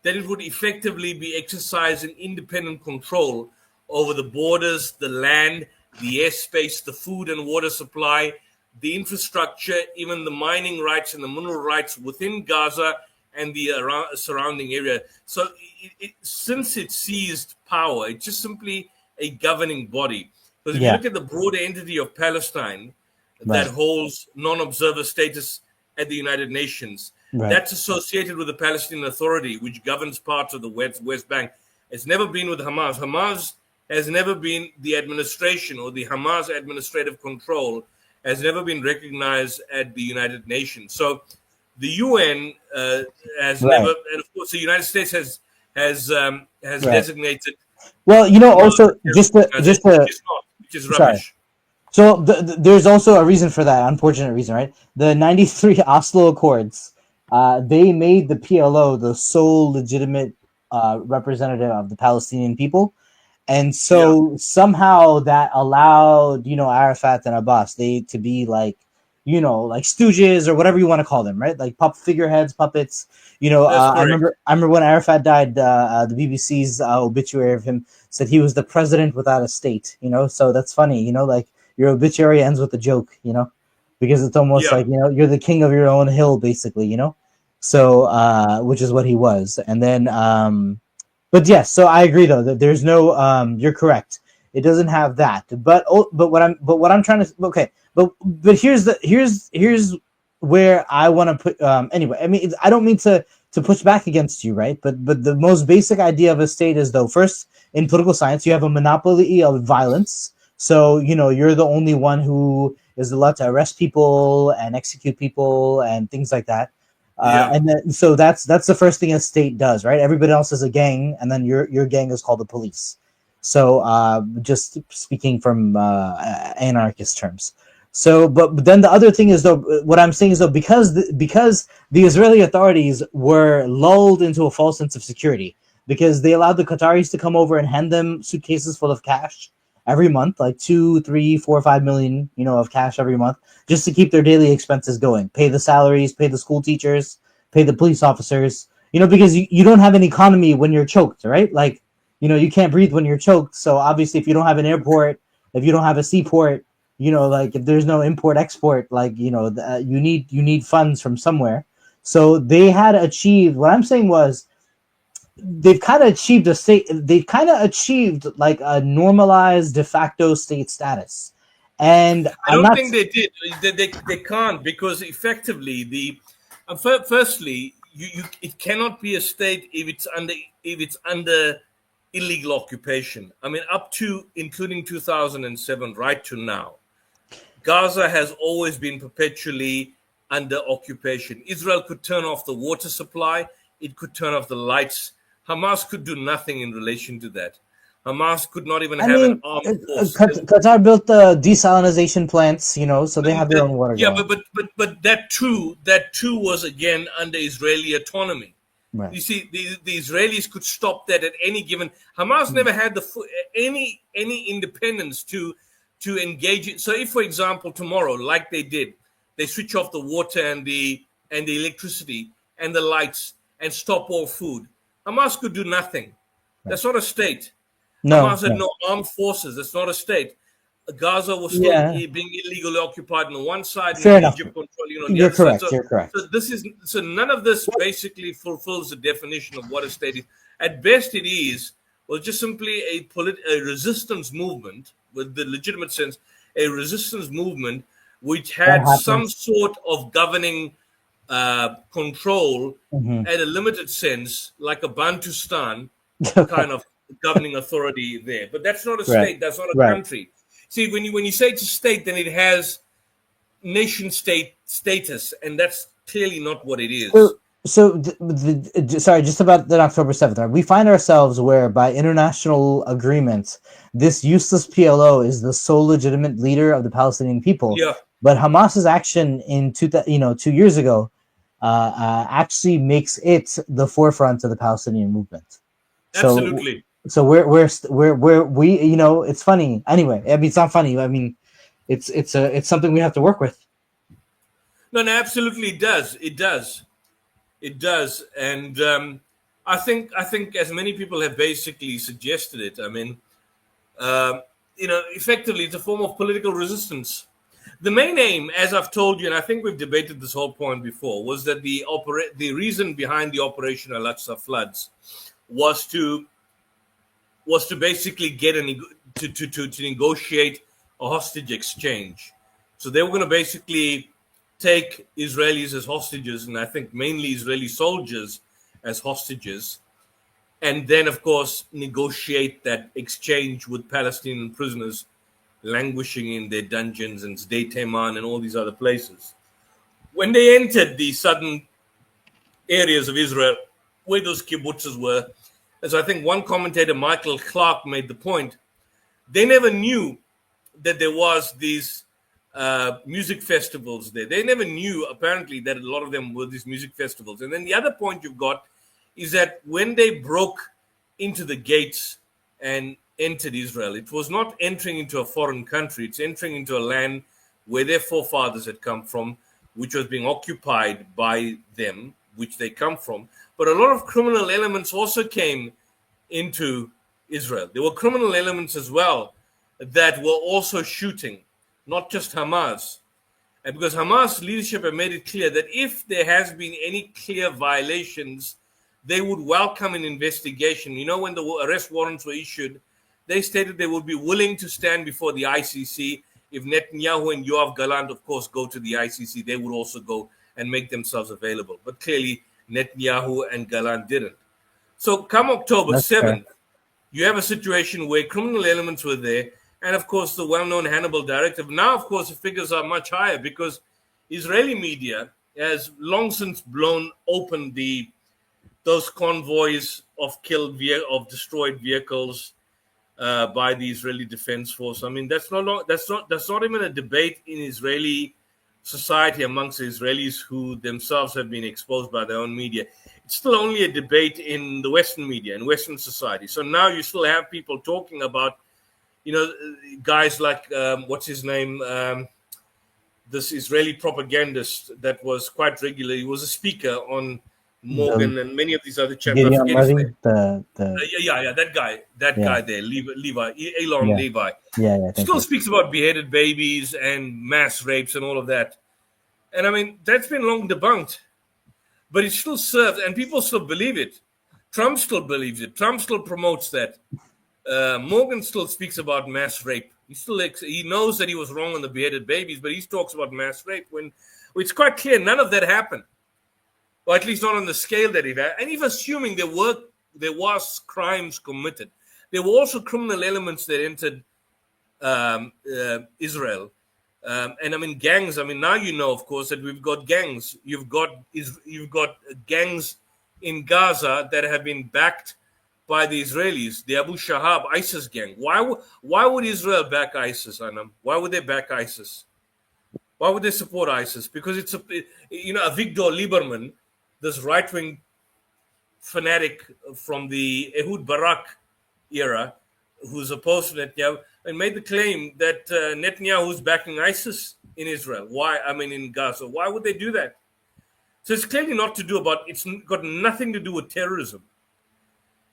then it would effectively be exercising independent control over the borders, the land, the airspace, the food and water supply, the infrastructure, even the mining rights and the mineral rights within Gaza and the surrounding area. So since it seized power, it's just simply a governing body. Because if you look at the broader entity of Palestine that holds non-observer status at the United Nations, that's associated with the Palestinian Authority, which governs parts of the West Bank. It's never been with Hamas. Hamas has never been the administration, or the Hamas administrative control has never been recognized at the United Nations. So the UN has never, and of course the United States has designated. Well, also just to which is rubbish. So there's also a reason for that, unfortunate reason, right? The 93 Oslo Accords, they made the PLO the sole legitimate representative of the Palestinian people. And so somehow that allowed, Arafat and Abbas, they to be like, like stooges or whatever you want to call them, right? Like figureheads, puppets. I remember when Arafat died, the BBC's obituary of him said he was the president without a state. So that's funny. Like your obituary ends with a joke. Because it's almost like you're the king of your own hill, basically. So which is what he was, and then. But yes, so I agree though that there's no. You're correct. It doesn't have that. But what I'm trying to. Okay. But here's where I want to put. Anyway, I mean, I don't mean to push back against you, right? But the most basic idea of a state is, though, first in political science you have a monopoly of violence. So you're the only one who is allowed to arrest people and execute people and things like that. And then, so that's the first thing a state does, right? Everybody else is a gang, and then your gang is called the police. So just speaking from anarchist terms. So, but then the other thing is, though, what I'm saying is, though, because the Israeli authorities were lulled into a false sense of security, because they allowed the Qataris to come over and hand them suitcases full of cash every month, like 2, 3, 4, 5 million, of cash every month, just to keep their daily expenses going, pay the salaries, pay the school teachers, pay the police officers, because you don't have an economy when you're choked, right? Like, you can't breathe when you're choked. So obviously if you don't have an airport, if you don't have a seaport, like if there's no import export, like, you need funds from somewhere. So they had achieved, what I'm saying was, they've kind of achieved like a normalized de facto state status. And I don't think they did. They can't, because effectively firstly, it cannot be a state if it's under illegal occupation. I mean, up to including 2007 right to now, Gaza has always been perpetually under occupation. Israel could turn off the water supply, it could turn off the lights. Hamas could do nothing in relation to that. Hamas could not even have an armed force. Qatar built the desalination plants, so they have their own water. Yeah, but that too was again under Israeli autonomy. Right. You see, the Israelis could stop that at any given. Hamas never had any independence to engage it. So if, for example, tomorrow, like they did, they switch off the water and the electricity and the lights and stop all food, Hamas could do nothing. Right. That's not a state. No, Hamas had no armed forces. That's not a state. Gaza was still being illegally occupied on the one side, and Egypt controlling the other correct, side. You're correct. So none of this basically fulfills the definition of what a state is. At best, it is just simply a resistance movement, with the legitimate sense, a resistance movement which had some sort of governing control at a limited sense, like a Bantustan kind of governing authority there. But that's not a state. That's not a country. See, when you say it's a state, then it has nation state status, and that's clearly not what it is. So, sorry, just about the October 7th. Right? We find ourselves where, by international agreement, this useless PLO is the sole legitimate leader of the Palestinian people. Yeah, But Hamas's action in 2 years ago actually makes it the forefront of the Palestinian movement. So, absolutely. so we, it's funny. Anyway, I mean, it's not funny. I mean, it's something we have to work with. No, absolutely, it does. It does. It does. And I think as many people have basically suggested it. I mean, effectively, it's a form of political resistance. The main aim, as I've told you, and I think we've debated this whole point before, was that the reason behind the Operation Al-Aqsa floods was to basically get to negotiate a hostage exchange. So they were going to basically take Israelis as hostages, and I think mainly Israeli soldiers as hostages, and then, of course, negotiate that exchange with Palestinian prisoners languishing in their dungeons and Sdei Teman and all these other places. When they entered the southern areas of Israel, where those kibbutzes were, as I think one commentator, Michael Clark, made the point, they never knew that there was these music festivals there. They never knew, apparently, that a lot of them were these music festivals. And then the other point you've got is that when they broke into the gates and entered Israel, it was not entering into a foreign country. It's entering into a land where their forefathers had come from, which was being occupied by them, which they come from. But a lot of criminal elements also came into Israel. There were criminal elements as well that were also shooting, not just Hamas. And because Hamas leadership have made it clear that if there has been any clear violations, they would welcome an investigation. When the arrest warrants were issued, they stated they would be willing to stand before the ICC. If Netanyahu and Yoav Gallant, of course, go to the ICC, they would also go and make themselves available. But clearly, Netanyahu and Gallant didn't. So come October 7th, you have a situation where criminal elements were there. And, of course, the well-known Hannibal Directive. Now, of course, the figures are much higher because Israeli media has long since blown open those convoys of destroyed vehicles by the Israeli Defense Force. I mean, that's not even a debate in Israeli society amongst the Israelis who themselves have been exposed by their own media. It's still only a debate in the Western media, in Western society. So now you still have people talking about, guys like, what's his name? This Israeli propagandist that was quite regular. He was a speaker on Morgan and many of these other chaps. I forget his name. That guy there, Levi, Elon Levi. Still speaks about beheaded babies and mass rapes and all of that. And I mean, that's been long debunked, but it still serves, and people still believe it. Trump still believes it. Trump still promotes that. Morgan still speaks about mass rape. He knows that he was wrong on the beheaded babies, but he talks about mass rape when it's quite clear none of that happened, or at least not on the scale that it had. And if assuming there was crimes committed, there were also criminal elements that entered Israel, and I mean gangs. I mean now of course, that we've got gangs. You've got gangs in Gaza that have been backed by the Israelis, the Abu Shahab ISIS gang. Why would Israel back ISIS, Anam? Why would they back ISIS? Why would they support ISIS? Because it's Avigdor Lieberman, this right-wing fanatic from the Ehud Barak era, who's opposed to Netanyahu, and made the claim that Netanyahu is backing ISIS in Israel. Why? I mean, in Gaza. Why would they do that? So it's clearly it's got nothing to do with terrorism.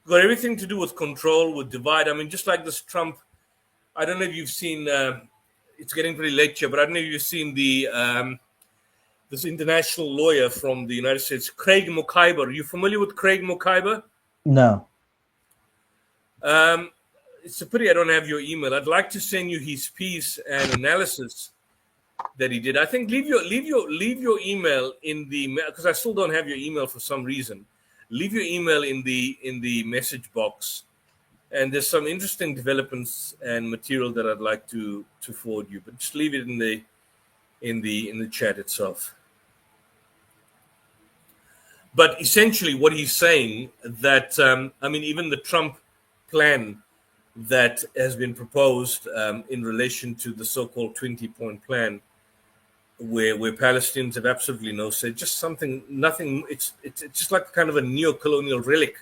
It's got everything to do with control, with divide. I mean, just like this Trump, I don't know if you've seen, it's getting pretty late here, but I don't know if you've seen this international lawyer from the United States, Craig Mokhiber. Are you familiar with Craig Mokhiber? No. It's a pity I don't have your email. I'd like to send you his piece and analysis that he did. I think leave your email in the, because I still don't have your email for some reason. Leave your email in the message box, and there's some interesting developments and material that I'd like to forward you. But just leave it in the chat itself. But essentially, what he's saying that even the Trump plan that has been proposed in relation to the so-called 20-point plan, where Palestinians have absolutely no say, just nothing. It's just like kind of a neo-colonial relic,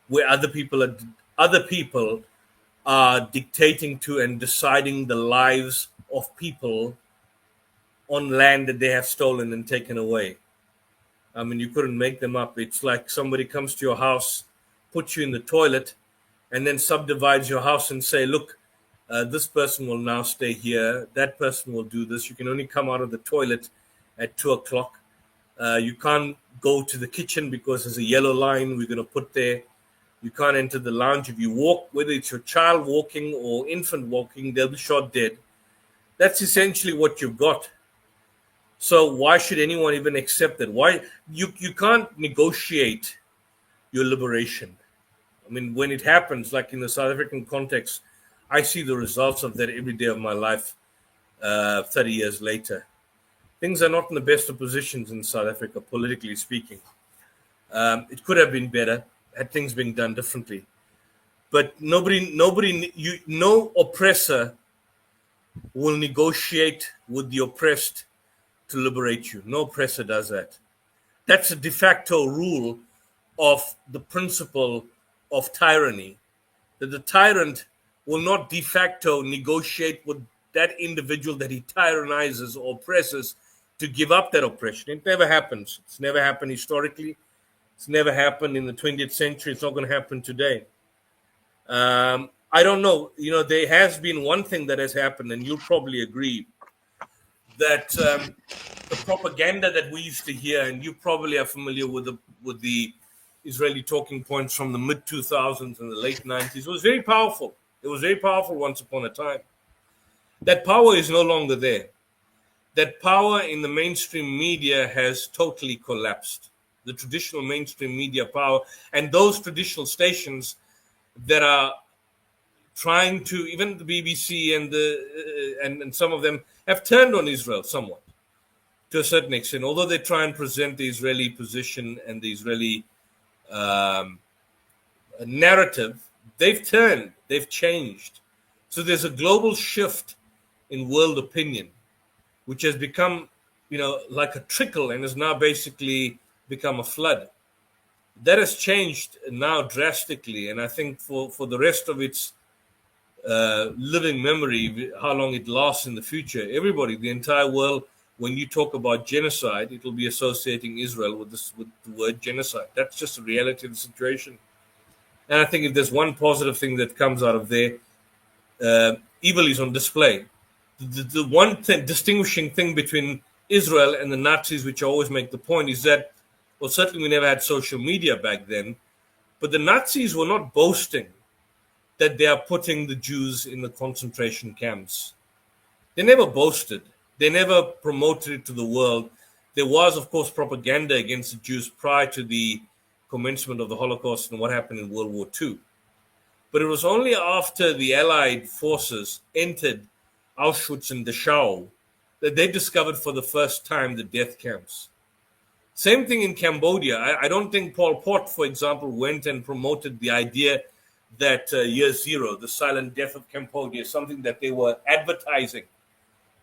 where other people are dictating to and deciding the lives of people on land that they have stolen and taken away. I mean, you couldn't make them up. It's like somebody comes to your house, puts you in the toilet, and then subdivides your house and say, look, this person will now stay here. That person will do this. You can only come out of the toilet at 2:00. You can't go to the kitchen because there's a yellow line we're going to put there. You can't enter the lounge. If you walk, whether it's your child walking or infant walking, they'll be shot dead. That's essentially what you've got. So why should anyone even accept that? Why you can't negotiate your liberation? I mean, when it happens, like in the South African context, I see the results of that every day of my life 30 years later. Things are not in the best of positions in South Africa, politically speaking. It could have been better had things been done differently. But no oppressor will negotiate with the oppressed to liberate you. No oppressor does that. That's a de facto rule of the principle of tyranny, that the tyrant will not de facto negotiate with that individual that he tyrannizes or oppresses to give up that oppression. It never happens. It's never happened historically. It's never happened in the 20th century. It's not going to happen today. I don't know. There has been one thing that has happened, and you'll probably agree, that the propaganda that we used to hear, and you probably are familiar with the Israeli talking points from the mid-2000s and the late 90s, was very powerful. It was very powerful once upon a time. That power is no longer there. That power in the mainstream media has totally collapsed. The traditional mainstream media power, and those traditional stations that are trying to, even the BBC and some of them have turned on Israel somewhat, to a certain extent. Although they try and present the Israeli position and the Israeli narrative, they've turned, they've changed. So there's a global shift in world opinion, which has become, like a trickle and has now basically become a flood. That has changed now drastically, and I think for the rest of its living memory, how long it lasts in the future, everybody, the entire world, when you talk about genocide, it will be associating Israel with the word genocide. That's just the reality of the situation. And I think if there's one positive thing that comes out of there, evil is on display. The one distinguishing thing between Israel and the Nazis, which I always make the point, is that, well, certainly we never had social media back then, but the Nazis were not boasting that they are putting the Jews in the concentration camps. They never boasted. They never promoted it to the world. There was, of course, propaganda against the Jews prior to the commencement of the Holocaust and what happened in World War II. But it was only after the Allied forces entered Auschwitz and Dachau that they discovered for the first time the death camps. Same thing in Cambodia. I don't think Pol Pot, for example, went and promoted the idea that year zero, the silent death of Cambodia, is something that they were advertising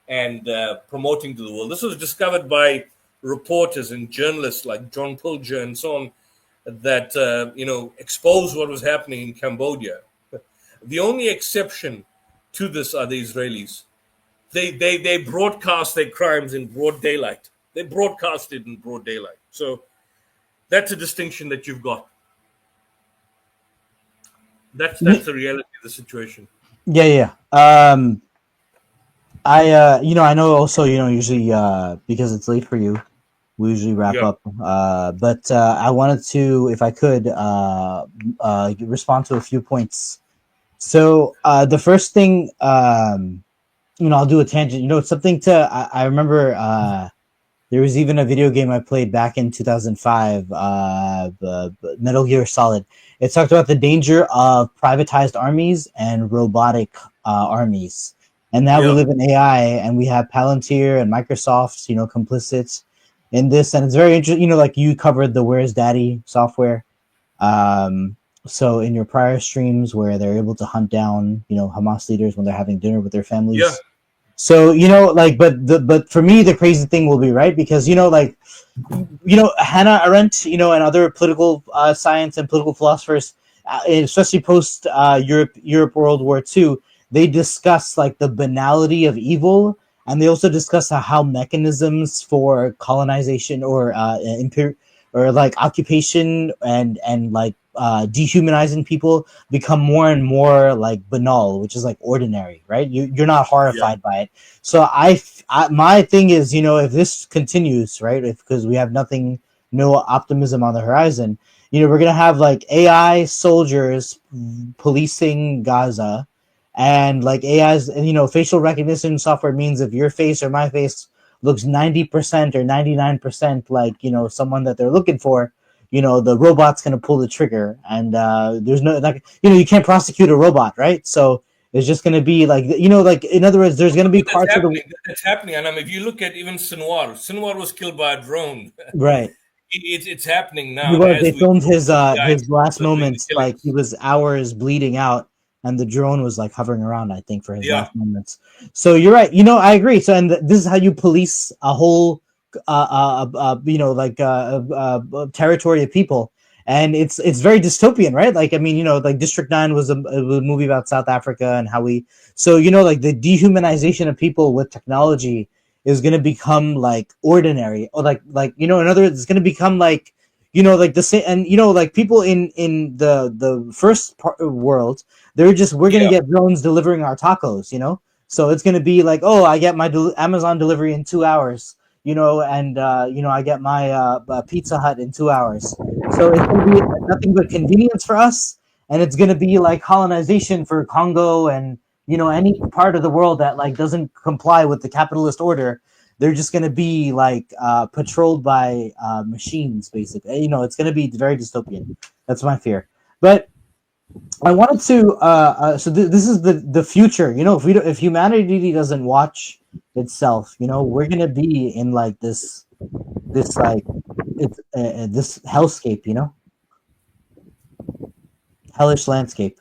and promoting to the world. This was discovered by reporters and journalists like John Pilger and so on that, exposed what was happening in Cambodia. The only exception to this are the Israelis. They broadcast their crimes in broad daylight. They broadcast it in broad daylight. So that's a distinction that you've got. That's the reality of the situation. Yeah. I know also, usually because it's late for you, we usually wrap up. But I wanted to, if I could, respond to a few points. So the first thing, I'll do a tangent. It's something I remember there was even a video game I played back in 2005, Metal Gear Solid. It talked about the danger of privatized armies and robotic armies. And now we live in AI, and we have Palantir and Microsoft, complicit. in this, and it's very interesting. You know, like you covered the Where's Daddy software. So in your prior streams where they're able to hunt down, you know, Hamas leaders when they're having dinner with their families. Yeah. So, you know, like, but for me, the crazy thing will be, right, because, you know, like, you know, Hannah Arendt, you know, and other political science and political philosophers, especially post Europe World War II, they discuss like the banality of evil, and they also discuss how mechanisms for colonization or or like occupation and like dehumanizing people become more and more like banal, which is like ordinary, right? You're not horrified by it. So my thing is, you know, if this continues, right, because we have no optimism on the horizon, you know, we're gonna have like AI soldiers policing Gaza, and like AI's, you know, facial recognition software means if your face or my face looks 90% or 99% like, you know, someone that they're looking for, you know, the robot's going to pull the trigger, and there's no, like, you know, you can't prosecute a robot, right? So it's just going to be like, you know, like, in other words, there's going to be parts of the... That's happening. And if you look at even Sinwar was killed by a drone. Right. It's happening now. They filmed his last moments, like he was hours bleeding out, and the drone was like hovering around, I think, for his last moments. So you're right. You know, I agree. So, and this is how you police a whole, you know, like territory of people, and it's very dystopian, right? Like, I mean, you know, like District 9 was a movie about South Africa and how we. So, you know, like the dehumanization of people with technology is going to become like ordinary, or like, you know, in other words, it's going to become like, you know, like the same. And, you know, like people in the first world, we're going to get drones delivering our tacos, you know? So it's going to be like, oh, I get my Amazon delivery in 2 hours, you know, and, you know, I get my Pizza Hut in 2 hours. So it's going to be nothing but convenience for us. And it's going to be like colonization for Congo and, you know, any part of the world that like doesn't comply with the capitalist order. They're just going to be like patrolled by machines, basically. You know, it's going to be very dystopian. That's my fear. But I wanted to. So this is the future. You know, if humanity doesn't watch itself, you know, we're going to be in like this like this hellscape. You know, hellish landscape.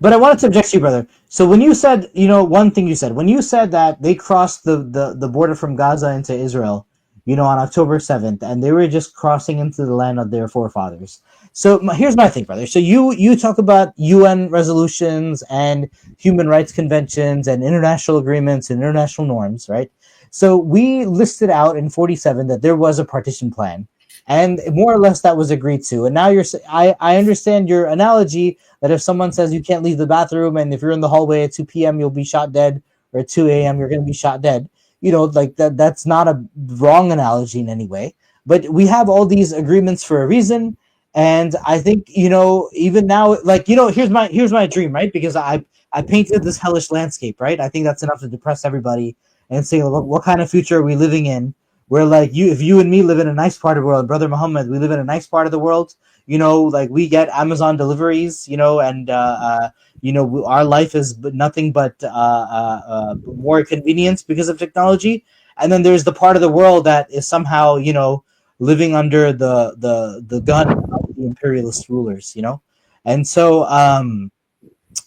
But I wanted to object to you, brother. So when you said, you know, one thing you said, when you said that they crossed the border from Gaza into Israel, you know, on October 7th, and they were just crossing into the land of their forefathers. So here's my thing, brother. So you talk about UN resolutions and human rights conventions and international agreements and international norms, right? So we listed out in 47 that there was a partition plan, and more or less that was agreed to. And now I understand your analogy that if someone says you can't leave the bathroom, and if you're in the hallway at 2 p.m. you'll be shot dead, or at 2 a.m. you're going to be shot dead. You know, like that's not a wrong analogy in any way. But we have all these agreements for a reason. And I think, you know, even now, like, you know, here's my dream, right? Because I painted this hellish landscape, right? I think that's enough to depress everybody and say, what kind of future are we living in? Where like if you and me live in a nice part of the world, brother Muhammad, we live in a nice part of the world, you know, like we get Amazon deliveries, you know, and you know, our life is nothing but more convenience because of technology. And then there's the part of the world that is somehow, you know, living under the gun of the imperialist rulers, you know. And so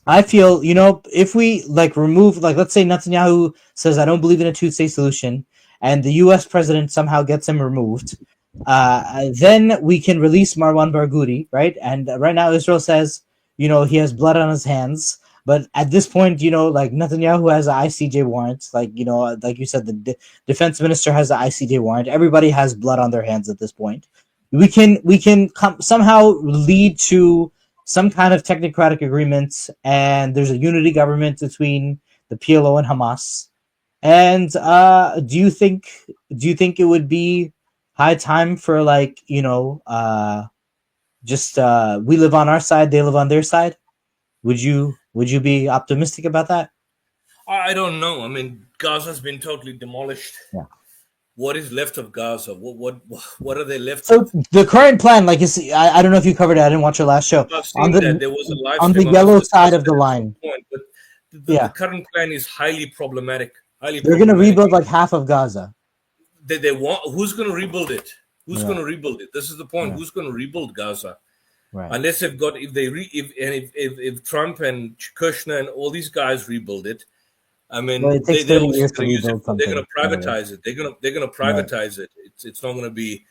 I feel, you know, if we like remove, like, let's say Netanyahu says, I don't believe in a two-state solution, and the U.S. president somehow gets him removed, then we can release Marwan Barghouti, right? And right now Israel says, you know, he has blood on his hands. But at this point, you know, like Netanyahu has an ICJ warrant. Like, you know, like you said, the defense minister has an ICJ warrant. Everybody has blood on their hands at this point. We can somehow lead to some kind of technocratic agreement, and there's a unity government between the PLO and Hamas. And do you think it would be high time for, like, you know, just we live on our side, they live on their side? Would you be optimistic about that? I don't know. I mean, Gaza's been totally demolished. Yeah. What is left of Gaza? What are they left So with? the current plan, like, is, I don't know if you covered it. I didn't watch your last show. I've seen that there was a live on the stream. yellow side of the line. But the current plan is highly problematic. Highly They're going to problematic. rebuild like half of Gaza. They want. Who's going to rebuild it? Who's Yeah. going to rebuild it? This is the point. Yeah. Who's going to rebuild Gaza? Right. Unless they've got, if Trump and Kushner and all these guys rebuild it, I mean, Well, it takes they're 30 also years to going to use it. rebuild They're going something, to privatize it. They're going to privatize it. It's not going to be.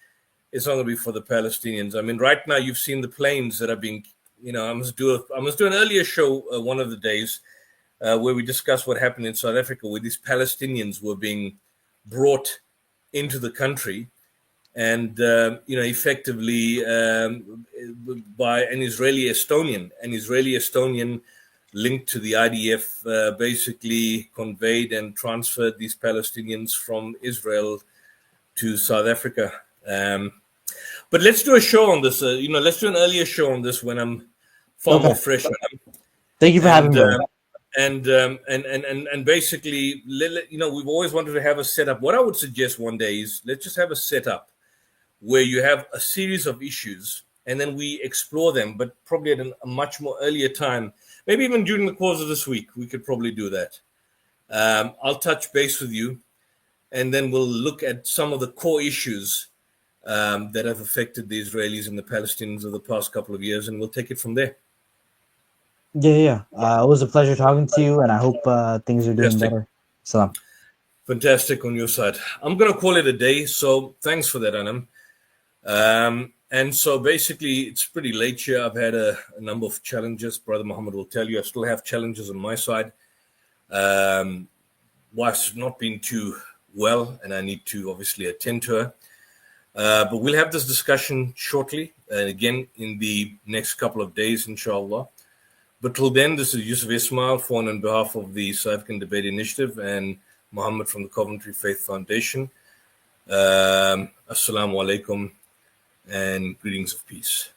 It's not going to be for the Palestinians. I mean, right now you've seen the planes that are being. I must do an earlier show one of the days where we discussed what happened in South Africa, where these Palestinians were being brought into the country, and effectively by an Israeli Estonian linked to the IDF, basically conveyed and transferred these Palestinians from Israel to South Africa. But let's do a show on this. Let's do an earlier show on this when I'm far more fresh. Thank you for having me. And basically, we've always wanted to have a setup. What I would suggest one day is let's just have a setup where you have a series of issues and then we explore them, but probably at a much more earlier time. Maybe even during the course of this week, we could probably do that. I'll touch base with you, and then we'll look at some of the core issues that have affected the Israelis and the Palestinians over the past couple of years, and we'll take it from there. Yeah. It was a pleasure talking to you, and I hope things are doing better. Salam. Fantastic on your side. I'm going to call it a day, so thanks for that, Anam. And so basically, it's pretty late here. I've had a number of challenges. Brother Muhammad will tell you I still have challenges on my side. Wife's not been too well, and I need to obviously attend to her. But we'll have this discussion shortly, and again in the next couple of days, inshallah. But till then, this is Yusuf Ismail, on behalf of the South African Debate Initiative and Muhammad from the Coventry Faith Foundation. Assalamu alaikum and greetings of peace.